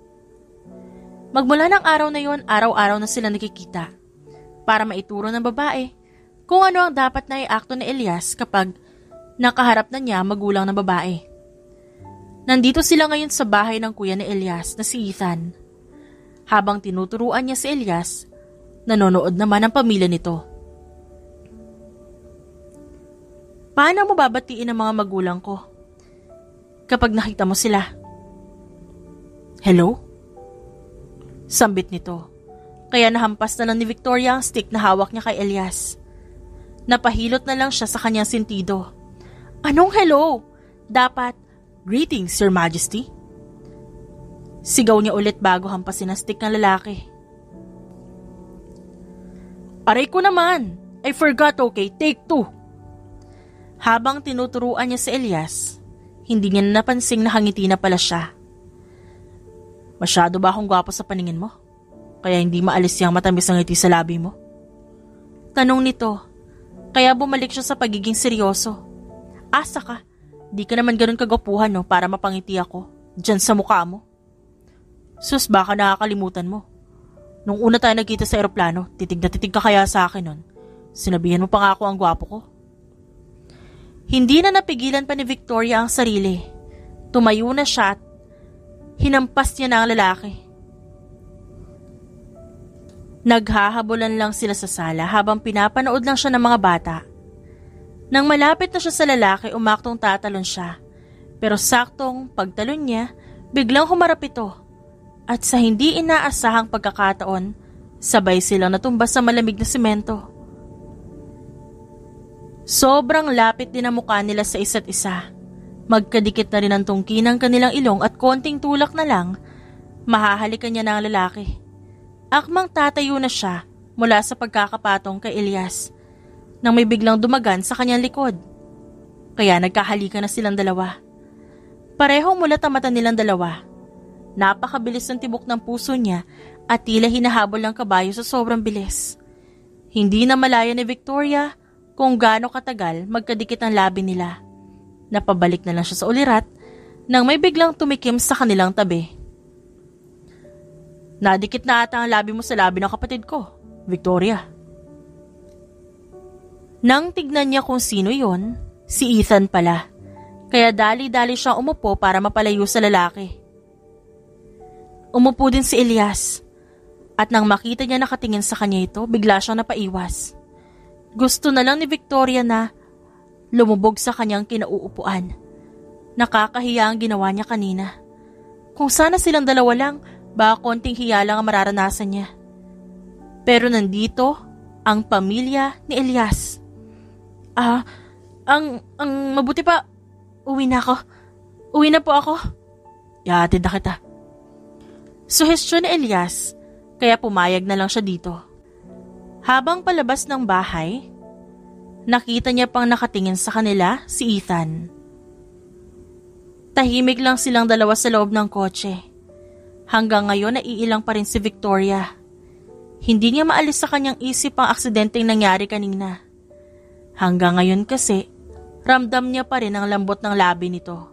Magmula ng araw na yon, araw-araw na sila nakikita para maituro ng babae kung ano ang dapat na iakto ni Elias kapag nakaharap na niya magulang ng babae. Nandito sila ngayon sa bahay ng kuya ni Elias na si Ethan. Habang tinuturuan niya si Elias, nanonood naman ang pamilya nito. Paano mo babatiin ang mga magulang ko kapag nakita mo sila? Hello? Sambit nito. Kaya nahampas na lang ni Victoria ang stick na hawak niya kay Elias. Napahilot na lang siya sa kanyang sentido. Anong hello? Dapat, greetings, Your Majesty. Sigaw niya ulit bago hampasin ang stick ng lalaki. Aray ko naman! I forgot, okay? Take 2. Habang tinuturuan niya si Elias, hindi niya napansing nakangiti na pala siya. Masyado ba akong gwapo sa paningin mo? Kaya hindi maalis yung matamis ang ngiti sa labi mo? Tanong nito, kaya bumalik siya sa pagiging seryoso. Asa ka? Di ka naman ganun kagwapuhan, no, para mapangiti ako dyan sa mukha mo. Sus, baka nakakalimutan mo. Nung una tayo nagkita sa eroplano, titig na titig ka kaya sa akin nun. Sinabihan mo pa nga ako ang gwapo ko. Hindi na napigilan pa ni Victoria ang sarili. Tumayo na siya at hinampas niya na ang lalaki. Naghahabulan lang sila sa sala habang pinapanood lang siya ng mga bata. Nang malapit na siya sa lalaki, umaktong tatalon siya. Pero saktong pagtalon niya, biglang humarap ito. At sa hindi inaasahang pagkakataon, sabay silang natumba sa malamig na semento. Sobrang lapit din ang mukha nila sa isa't isa. Magkadikit na rin ang tungki ng kanilang ilong at konting tulak na lang, mahahalikan niya na ang lalaki. Akmang tatayo na siya mula sa pagkakapatong kay Elias nang may biglang dumagan sa kanyang likod. Kaya nagkahalikan na silang dalawa. Parehong mulat ang mata nilang dalawa. Napakabilis ng tibok ng puso niya at tila hinahabol ng kabayo sa sobrang bilis. Hindi na malaya ni Victoria kung gaano katagal magkadikit ang labi nila. Napabalik na lang siya sa ulirat nang may biglang tumikim sa kanilang tabi. Nadikit na ata ang labi mo sa labi ng kapatid ko, Victoria. Nang tignan niya kung sino yon, si Ethan pala. Kaya dali-dali siya umupo para mapalayo sa lalaki. Umupo din si Elias. At nang makita niya nakatingin sa kanya ito, bigla siyang napaiwas. Gusto na lang ni Victoria na lumubog sa kanyang kinauupuan. Nakakahiya ang ginawa niya kanina. Kung sana silang dalawa lang, baka konting hiya lang ang mararanasan niya. Pero nandito ang pamilya ni Elias. Ang mabuti pa, uwi na ako. Uwi na po ako. Ihatid na kita. Suhestyon ni Elias, kaya pumayag na lang siya dito. Habang palabas ng bahay, nakita niya pang nakatingin sa kanila si Ethan. Tahimik lang silang dalawa sa loob ng kotse. Hanggang ngayon naiilang pa rin si Victoria. Hindi niya maalis sa kanyang isip ang aksidenteng nangyari kanina. Hanggang ngayon kasi, ramdam niya pa rin ang lambot ng labi nito.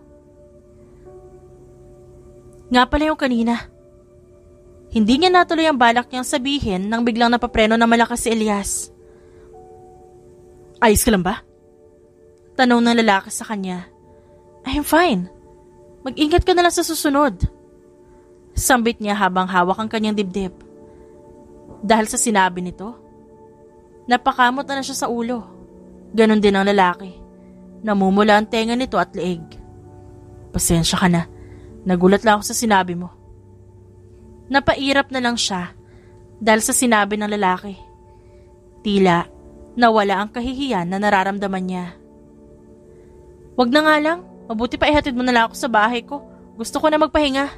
Nga pala yung kanina. Hindi niya natuloy ang balak niyang sabihin nang biglang napapreno na malakas si Elias. Ayos ka lang ba? Tanong ng lalaki sa kanya. I'm fine. Mag-ingat ka na lang sa susunod. Sambit niya habang hawak ang kanyang dibdib. Dahil sa sinabi nito, napakamot na siya sa ulo. Ganon din ang lalaki. Namumula ang tenga nito at leeg. Pasensya ka na. Nagulat lang ako sa sinabi mo. Napairap na lang siya dahil sa sinabi ng lalaki. Tila nawala ang kahihiyan na nararamdaman niya. Wag na nga lang. Mabuti pa ihatid mo na lang ako sa bahay ko. Gusto ko na magpahinga.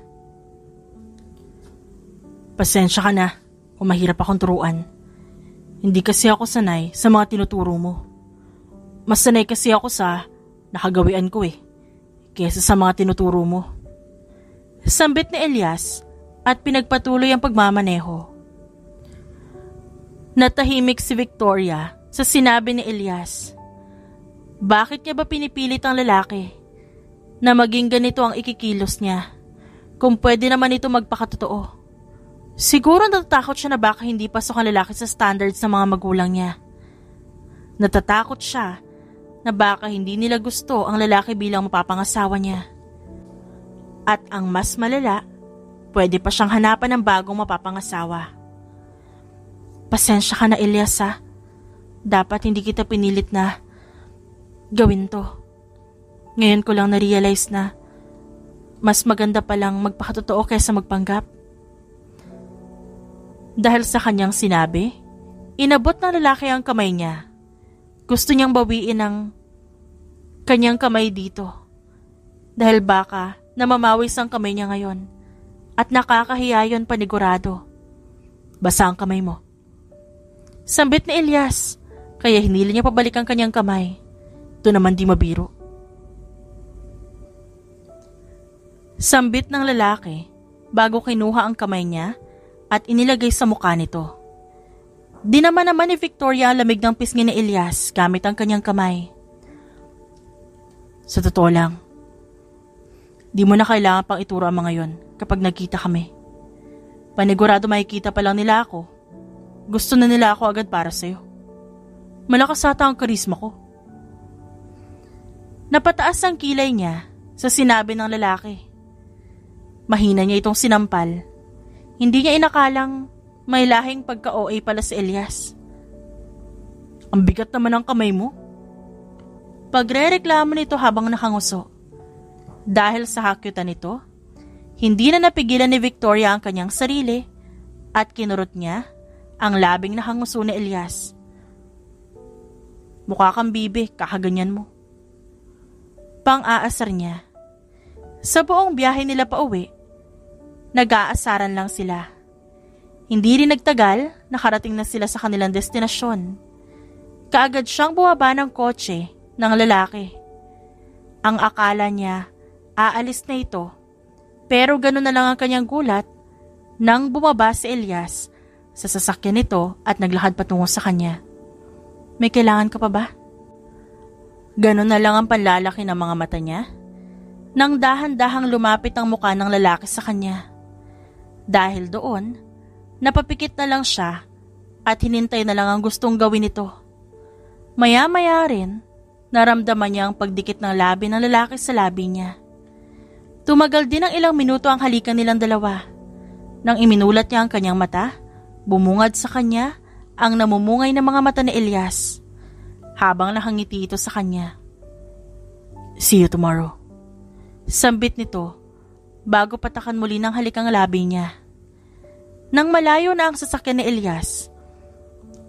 Pasensya ka na kung mahirap akong turuan. Hindi kasi ako sanay sa mga tinuturo mo. Mas sanay kasi ako sa nakagawian ko kesa sa mga tinuturo mo. Sambit ni Elias at pinagpatuloy ang pagmamaneho. Natahimik si Victoria sa sinabi ni Elias. Bakit niya ba pinipilit ang lalaki na maging ganito ang ikikilos niya kung pwede naman ito magpakatotoo? Siguro natatakot siya na baka hindi pasok ang lalaki sa standards ng mga magulang niya. Natatakot siya na baka hindi nila gusto ang lalaki bilang mapapangasawa niya. At ang mas malala, pwede pa siyang hanapan ng bagong mapapangasawa. Pasensya ka na, Elias ha. Dapat hindi kita pinilit na gawin to. Ngayon ko lang na-realize na mas maganda palang magpakatotoo kaysa magpanggap. Dahil sa kanyang sinabi, inabot ng lalaki ang kamay niya. Gusto niyang bawiin ang kanyang kamay dito. Dahil baka namamawis ang kamay niya ngayon at nakakahiya yun panigurado. Basa ang kamay mo. Sambit ni Elias, kaya hinili niya pabalik ang kanyang kamay. Ito naman di mabiro. Sambit ng lalaki bago kinuha ang kamay niya at inilagay sa mukha nito. Di naman ni Victoria ang lamig ng pisngi ni Elias gamit ang kanyang kamay. Sa totoo lang, di mo na kailangan pang ituro ang mga yon kapag nagkita kami. Panigurado makikita pa lang nila ako. Gusto na nila ako agad para sa'yo. Malakas ata ang karisma ko. Napataas ang kilay niya sa sinabi ng lalaki. Mahina niya itong sinampal. Hindi niya inakalang may lahing pagka-OA pala si Elias. Ang bigat naman ng kamay mo. Pagre-reklamo nito habang nakanguso. Dahil sa hakyutan nito, hindi na napigilan ni Victoria ang kanyang sarili at kinurot niya ang labing nakanguso ni Elias. Mukha kang bibi, kakaganyan mo. Pang-aasar niya. Sa buong biyahe nila pa uwi, nag-aasaran lang sila. Hindi rin nagtagal, nakarating na sila sa kanilang destinasyon. Kaagad siyang bumaba ng kotse ng lalaki. Ang akala niya, aalis na ito, pero gano'n na lang ang kanyang gulat nang bumaba si Elias sa sasakyan nito at naglakad patungo sa kanya. May kailangan ka pa ba? Gano'n na lang ang panlalaki ng mga mata niya nang dahan-dahang lumapit ang mukha ng lalaki sa kanya. Dahil doon, napapikit na lang siya at hinintay na lang ang gustong gawin nito. Maya-maya rin, naramdaman niya ang pagdikit ng labi ng lalaki sa labi niya. Tumagal din ng ilang minuto ang halikan nilang dalawa. Nang iminulat niya ang kanyang mata, bumungad sa kanya ang namumungay na mga mata ni Elias habang nakangiti ito sa kanya. See you tomorrow. Sambit nito bago patakan muli ng halikang labi niya. Nang malayo na ang sasakyan ni Elias,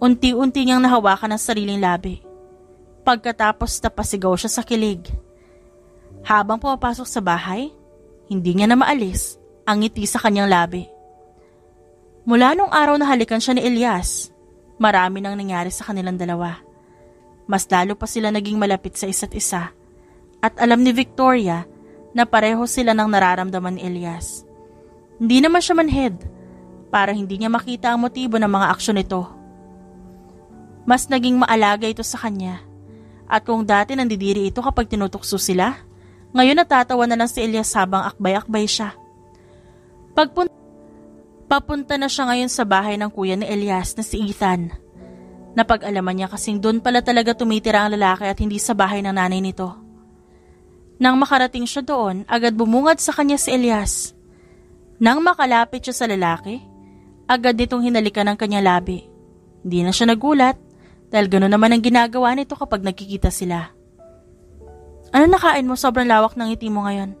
unti-unti niyang nahawakan ang sariling labi. Pagkatapos napasigaw siya sa kilig. Habang pumapasok sa bahay, hindi niya na maalis ang ngiti sa kanyang labi. Mula nung araw na halikan siya ni Elias, marami nang nangyari sa kanilang dalawa. Mas lalo pa sila naging malapit sa isa't isa at alam ni Victoria na pareho sila ng nararamdaman ni Elias. Hindi naman siya manhid para hindi niya makita ang motibo ng mga aksyon nito. Mas naging maalaga ito sa kanya at kung dati nandidiri ito kapag tinutukso sila, ngayon natatawa na lang si Elias habang akbay-akbay siya. Papunta na siya ngayon sa bahay ng kuya ni Elias na si Ethan. Napag-alaman niya kasing doon pala talaga tumitira ang lalaki at hindi sa bahay ng nanay nito. Nang makarating siya doon, agad bumungad sa kanya si Elias. Nang makalapit siya sa lalaki, agad nitong hinalikan ang kanyang labi. Hindi na siya nagulat dahil gano'n naman ang ginagawa nito kapag nagkikita sila. Ano nakain mo? Sobrang lawak ng ngiti mo ngayon.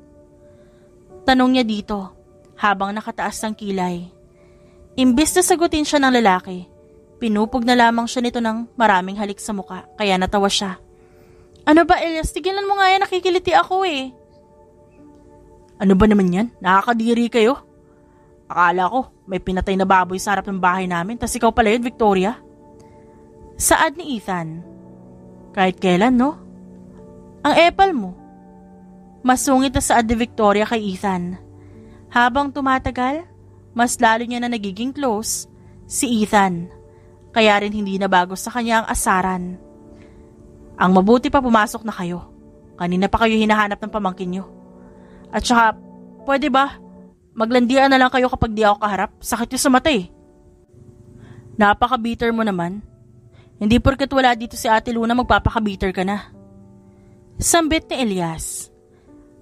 Tanong niya dito habang nakataas ang kilay. Imbis na sagutin siya ng lalaki, pinupog na lamang siya nito ng maraming halik sa muka kaya natawa siya. Ano ba Elias? Tigilan mo nga yan, nakikiliti ako eh. Ano ba naman yan? Nakakadiri kayo? Akala ko may pinatay na baboy sa harap ng bahay namin tas ikaw pala yun, Victoria. Saad ni Ethan. Kahit kailan, no? Ang epal mo. Masungit na saad ni Victoria kay Ethan. Habang tumatagal, mas lalo niya na nagiging close si Ethan. Kaya rin hindi na bago sa kanya ang asaran. Ang mabuti pa pumasok na kayo. Kanina pa kayo hinahanap ng pamangkin nyo. At saka, pwede ba? Maglandian na lang kayo kapag di ako kaharap. Sakit yung sa mata eh. Napaka-bitter mo naman. Hindi porket wala dito si Ate Luna magpapaka-bitter ka na. Sambit ni Elias.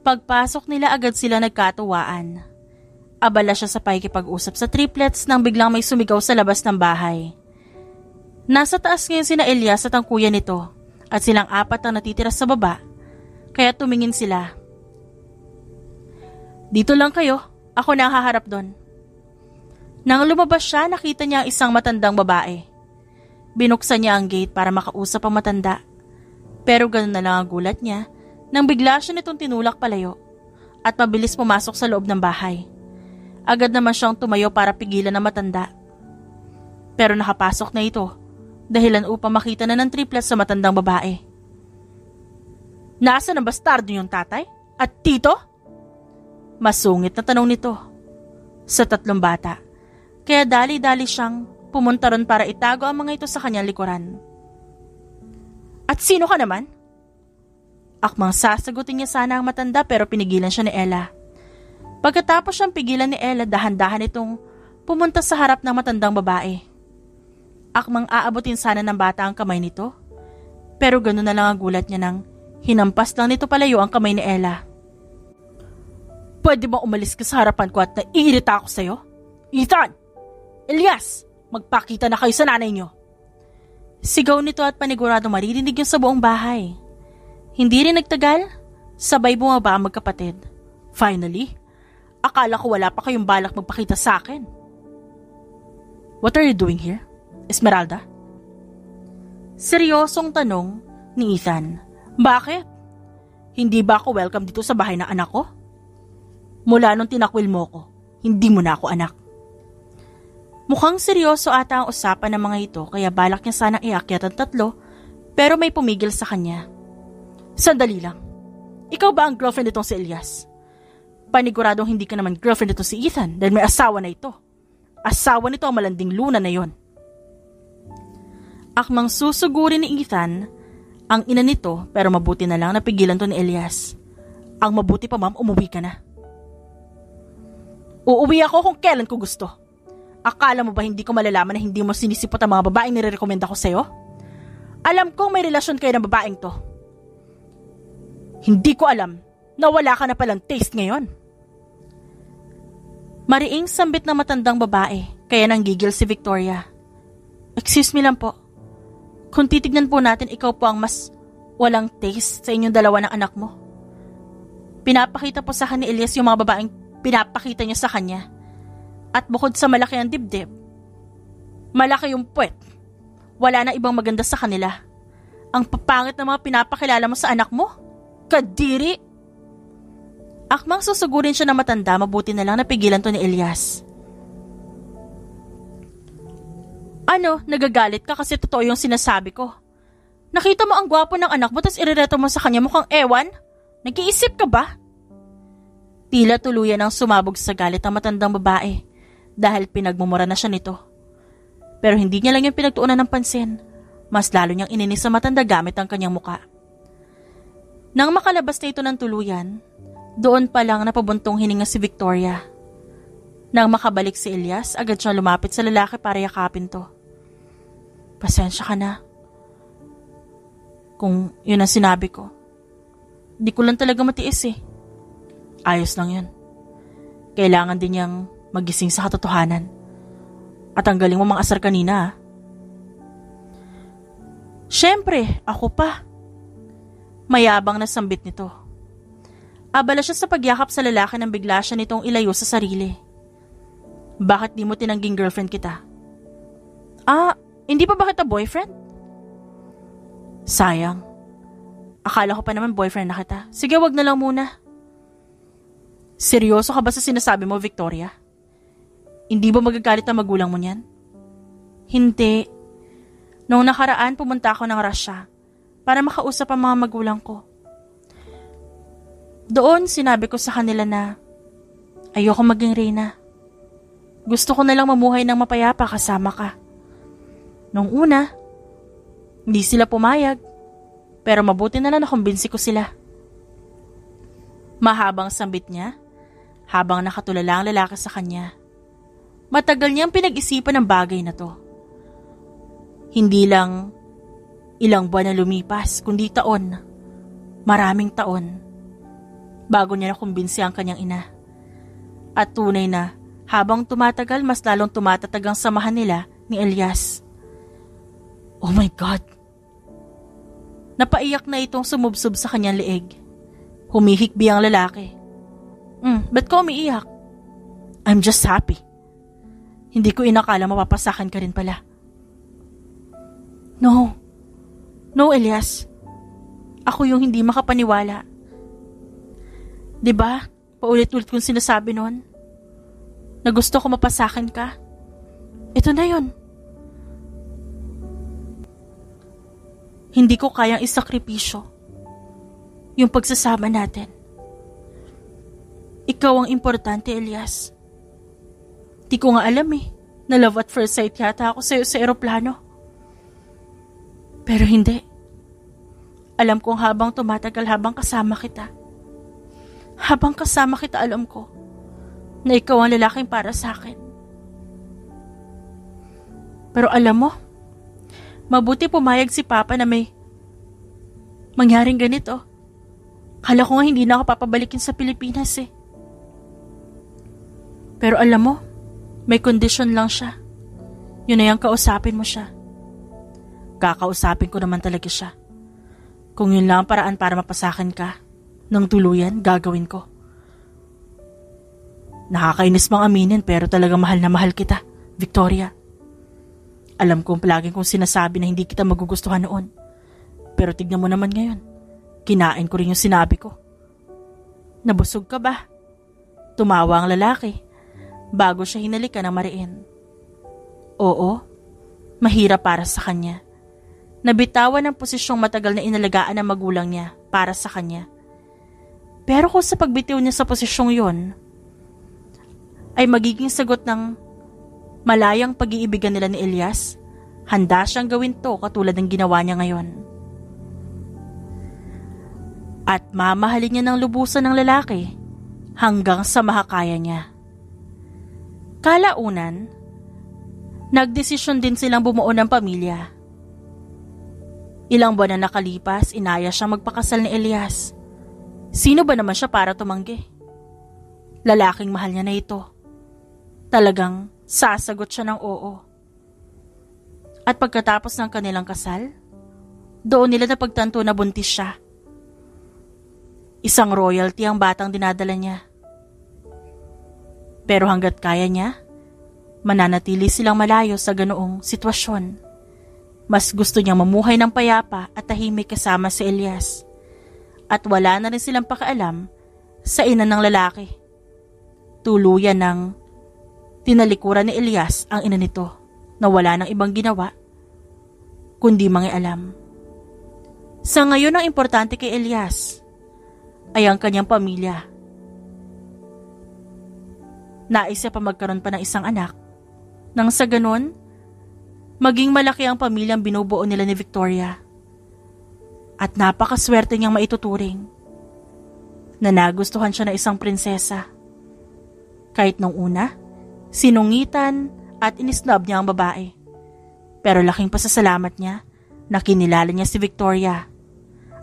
Pagpasok nila agad sila nagkatuwaan. Abala siya sa pakikipag-usap sa triplets nang biglang may sumigaw sa labas ng bahay. Nasa taas ngayon sina Elias at ang kuya nito at silang apat ang natitira sa baba, kaya tumingin sila. Dito lang kayo, ako na ang haharap doon. Nang lumabas siya, nakita niya ang isang matandang babae. Binuksan niya ang gate para makausap ang matanda. Pero ganun na lang ang gulat niya nang bigla siya nitong tinulak palayo at mabilis pumasok sa loob ng bahay. Agad naman siyang tumayo para pigilan ang matanda. Pero nakapasok na ito, dahilan upang makita na ng triplets sa matandang babae. Nasaan ang bastardo yung tatay? At tito? Masungit na tanong nito sa tatlong bata. Kaya dali-dali siyang pumunta ron para itago ang mga ito sa kanyang likuran. At sino ka naman? Akmang sasagutin niya sana ang matanda pero pinigilan siya ni Ella. Pagkatapos siyang pigilan ni Ella, dahan-dahan itong pumunta sa harap ng matandang babae. Akmang aabutin sana ng bata ang kamay nito, pero gano'n na lang ang gulat niya nang hinampas lang nito palayo ang kamay ni Ella. Pwede bang umalis ka sa harapan ko at naiirita ako sa'yo? Ethan! Elias! Magpakita na kayo sa nanay niyo! Sigaw nito at paniguradong maririnig yun sa buong bahay. Hindi rin nagtagal, sabay bumaba ang magkapatid. Finally, akala ko wala pa kayong balak magpakita sa akin. What are you doing here, Esmeralda? Seryosong tanong ni Ethan. Bakit? Hindi ba ako welcome dito sa bahay ng anak ko? Mula nung tinakwil mo ko, hindi mo na ako anak. Mukhang seryoso ata ang usapan ng mga ito kaya balak niya sanang iakyat ang tatlo pero may pumigil sa kanya. Sandali lang. ikaw ba ang girlfriend nitong si Elias? Paniguradong hindi ka naman girlfriend nito si Ethan dahil may asawa na ito. Asawa nito ang malanding Luna na yon. Akmang susugurin ni Ethan ang ina nito pero mabuti na lang napigilan to ni Elias. Ang mabuti pa ma'am, umuwi ka na. Uuwi ako kung kailan ko gusto. Akala mo ba hindi ko malalaman na hindi mo sinisipot ang mga babaeng nirerekomenda ko sa'yo? Alam kong may relasyon kayo ng babaeng to. Hindi ko alam na wala ka na palang taste ngayon. Mariing sambit na matandang babae, kaya nanggigil si Victoria. Excuse me lang po. Kung titignan po natin, ikaw po ang mas walang taste sa inyong dalawa ng anak mo. Pinapakita po sa akin ni Elias yung mga babaeng pinapakita niya sa kanya. At bukod sa malaki ang dibdib, malaki yung puwet. Wala na ibang maganda sa kanila. Ang papangit na mga pinapakilala mo sa anak mo. Kadiri! Akmang susugurin siya na matanda, mabuti na lang napigilan to ni Elias. Ano, nagagalit ka kasi totoo yung sinasabi ko. Nakita mo ang gwapo ng anak mo tas irereto mo sa kanya mukhang ewan? Nag-iisip ka ba? Tila tuluyan ang sumabog sa galit ang matandang babae dahil pinagmumura na siya nito. Pero hindi niya lang yung pinagtuunan ng pansin. Mas lalo niyang ininis sa matanda gamit ang kanyang muka. Nang makalabas na ito ng tuluyan, doon pa lang napabuntong hininga si Victoria. Nang makabalik si Elias, agad siya lumapit sa lalaki para yakapin to. Pasensya ka na. Kung yun ang sinabi ko. Di ko lang talaga matiis eh. Ayos lang yun. Kailangan din niyang magising sa katotohanan. At ang galing mo mga asar kanina. Siyempre, ako pa. Mayabang na sambit nito. Abala siya sa pagyakap sa lalaki nang bigla siya nitong ilayo sa sarili. Bakit di mo tinangging girlfriend kita? Hindi pa ba kita boyfriend? Sayang. Akala ko pa naman boyfriend na kita. Sige, wag na lang muna. Seryoso ka ba sa sinasabi mo, Victoria? Hindi ba magagalit ang magulang mo niyan? Hindi. Noong nakaraan, pumunta ako ng Russia para makausap ang mga magulang ko. Doon, sinabi ko sa kanila na ayoko maging reyna. Gusto ko na lang mamuhay ng mapayapa kasama ka. Noong una, hindi sila pumayag, pero mabuti na lang nakumbinsi ko sila. Mahabang sambit niya, habang nakatulala ang lalaki sa kanya. Matagal niyang pinag-isipan ang bagay na to. Hindi lang ilang buwan na lumipas, kundi taon, maraming taon, bago niya nakumbinsi ang kanyang ina. At tunay na, habang tumatagal, mas lalong tumatatag ang samahan nila ni Elias. Oh my God! Napaiyak na itong sumubsob sa kanyang leeg. Humihikbi ang lalaki. Ba't ka umiiyak? I'm just happy. Hindi ko inakala mapapasakan ka rin pala. No, Elias. Ako yung hindi makapaniwala. Diba, paulit-ulit kong sinasabi noon, na gusto ko mapasakan ka. Ito na yun. Hindi ko kayang isakripisyo yung pagsasama natin. Ikaw ang importante, Elias. Di ko nga alam na love at first sight yata ako sa'yo sa eroplano. Pero hindi. Alam kong habang tumatagal, habang kasama kita, alam ko na ikaw ang lalaking para sa akin. Pero alam mo, mabuti pumayag si Papa na may mangyaring ganito. Kala ko nga hindi na ako papabalikin sa Pilipinas eh. Pero alam mo, may condition lang siya. Yun na yung kausapin mo siya. Kakausapin ko naman talaga siya. Kung yun lang ang paraan para mapasakan ka ng tuluyan, gagawin ko. Nakakainis mang aminin pero talaga mahal na mahal kita, Victoria. Alam kong palaging kong sinasabi na hindi kita magugustuhan noon. Pero tignan mo naman ngayon. Kinain ko rin yung sinabi ko. Nabusog ka ba? Tumawa ang lalaki bago siya hinalikan ng mariin. Oo, mahirap para sa kanya. Nabitawan ang posisyong matagal na inalagaan ng magulang niya para sa kanya. Pero kung sa pagbitiw niya sa posisyong yon ay magiging sagot ng malayang pag-iibigan nila ni Elias, handa siyang gawin to katulad ng ginawa niya ngayon. At mamahalin niya ng lubusan ng lalaki hanggang sa mahakaya niya. Kalaunan, nagdesisyon din silang bumuo ng pamilya. Ilang buwan na nakalipas, inaya siyang magpakasal ni Elias. Sino ba naman siya para tumanggi? Lalaking mahal niya na ito. Talagang sasagot siya ng oo. At pagkatapos ng kanilang kasal, doon nila napagtanto na buntis siya. Isang royalty ang batang dinadala niya. Pero hanggat kaya niya, mananatili silang malayo sa ganoong sitwasyon. Mas gusto niyang mamuhay ng payapa at tahimik kasama si Elias. At wala na rin silang pakialam sa ina ng lalaki. Tuluyan ng tinalikuran ni Elias ang ina nito na wala ng ibang ginawa kundi mangialam. Sa ngayon ang importante kay Elias ay ang kanyang pamilya. Nais niya pa magkaroon pa ng isang anak nang sa ganon, maging malaki ang pamilyang binubuo nila ni Victoria. At napakaswerte niyang maituturing na nagustuhan siya ng isang prinsesa. Kahit nung una, sinungitan at inisnob niya ang babae. Pero laking pasasalamat niya na kinilala niya si Victoria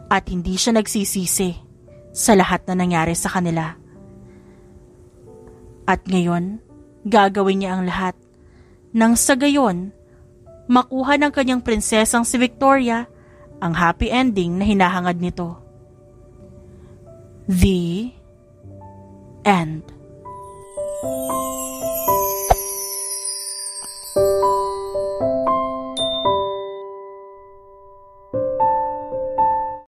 at hindi siya nagsisisi sa lahat na nangyari sa kanila. At ngayon, gagawin niya ang lahat nang sa gayon, makuha ng kanyang prinsesang si Victoria ang happy ending na hinahangad nito. The End.